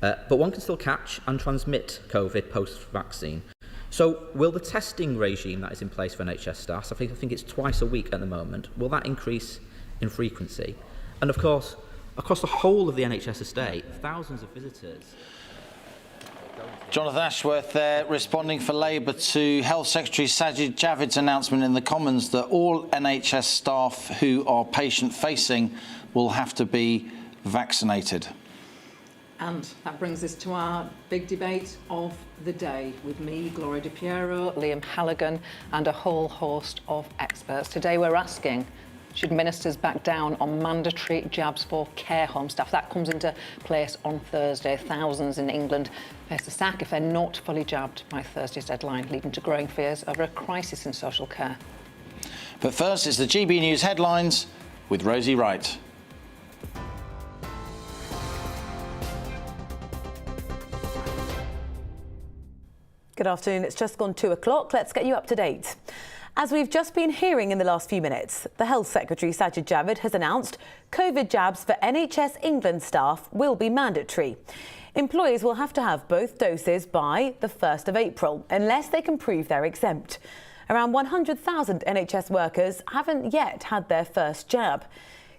But one can still catch and transmit COVID post-vaccine. So will the testing regime that is in place for NHS staff, I think it's twice a week at the moment, will that increase in frequency? And of course, across the whole of the NHS estate, thousands of visitors. Jonathan Ashworth there, responding for Labour to Health Secretary Sajid Javid's announcement in the Commons that all NHS staff who are patient-facing will have to be vaccinated. And that brings us to our big debate of the day with me, Gloria Di Piero, Liam Halligan and a whole host of experts. Today we're asking, should ministers back down on mandatory jabs for care home staff? That comes into place on Thursday. Thousands in England face a sack if they're not fully jabbed by Thursday's deadline, leading to growing fears over a crisis in social care. But first, it's the GB News headlines with Rosie Wright. Good afternoon. It's just gone 2 o'clock. Let's get you up to date. As we've just been hearing in the last few minutes, the Health Secretary Sajid Javid has announced COVID jabs for NHS England staff will be mandatory. Employees will have to have both doses by the 1st of April, unless they can prove they're exempt. Around 100,000 NHS workers haven't yet had their first jab.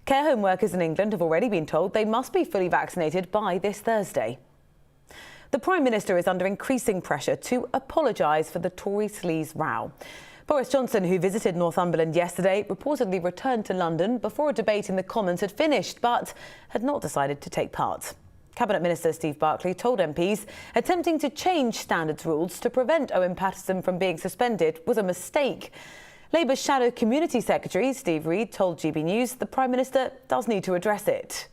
Care home workers in England have already been told they must be fully vaccinated by this Thursday. The Prime Minister is under increasing pressure to apologise for the Tory sleaze row. Boris Johnson, who visited Northumberland yesterday, reportedly returned to London before a debate in the Commons had finished, but had not decided to take part. Cabinet Minister Steve Barclay told MPs attempting to change standards rules to prevent Owen Paterson from being suspended was a mistake. Labour's Shadow Community Secretary Steve Reid told GB News the Prime Minister does need to address it.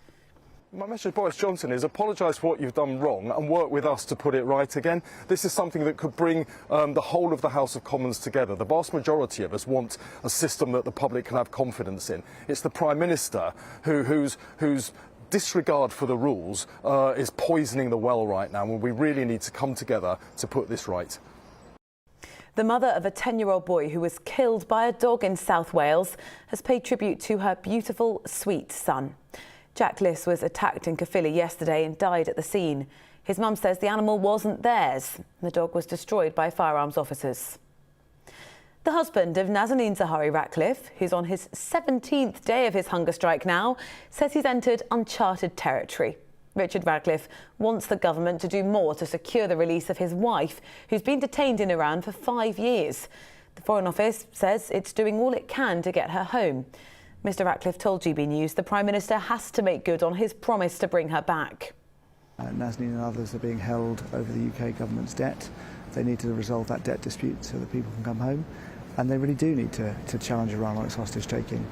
My message to Boris Johnson is apologise for what you've done wrong and work with us to put it right again. This is something that could bring the whole of the House of Commons together. The vast majority of us want a system that the public can have confidence in. It's the Prime Minister whose disregard for the rules is poisoning the well right now, and we really need to come together to put this right. The mother of a 10-year-old boy who was killed by a dog in South Wales has paid tribute to her beautiful, sweet son. Jack Liss was attacked in Caerphilly yesterday and died at the scene. His mum says the animal wasn't theirs. The dog was destroyed by firearms officers. The husband of Nazanin Zahawi Ratcliffe, who's on his 17th day of his hunger strike now, says he's entered uncharted territory. Richard Ratcliffe wants the government to do more to secure the release of his wife, who's been detained in Iran for 5 years. The Foreign Office says it's doing all it can to get her home. Mr Ratcliffe told GB News the Prime Minister has to make good on his promise to bring her back. Nazanin and others are being held over the UK government's debt. They need to resolve that debt dispute so that people can come home. And they really do need to challenge Iran on its hostage-taking.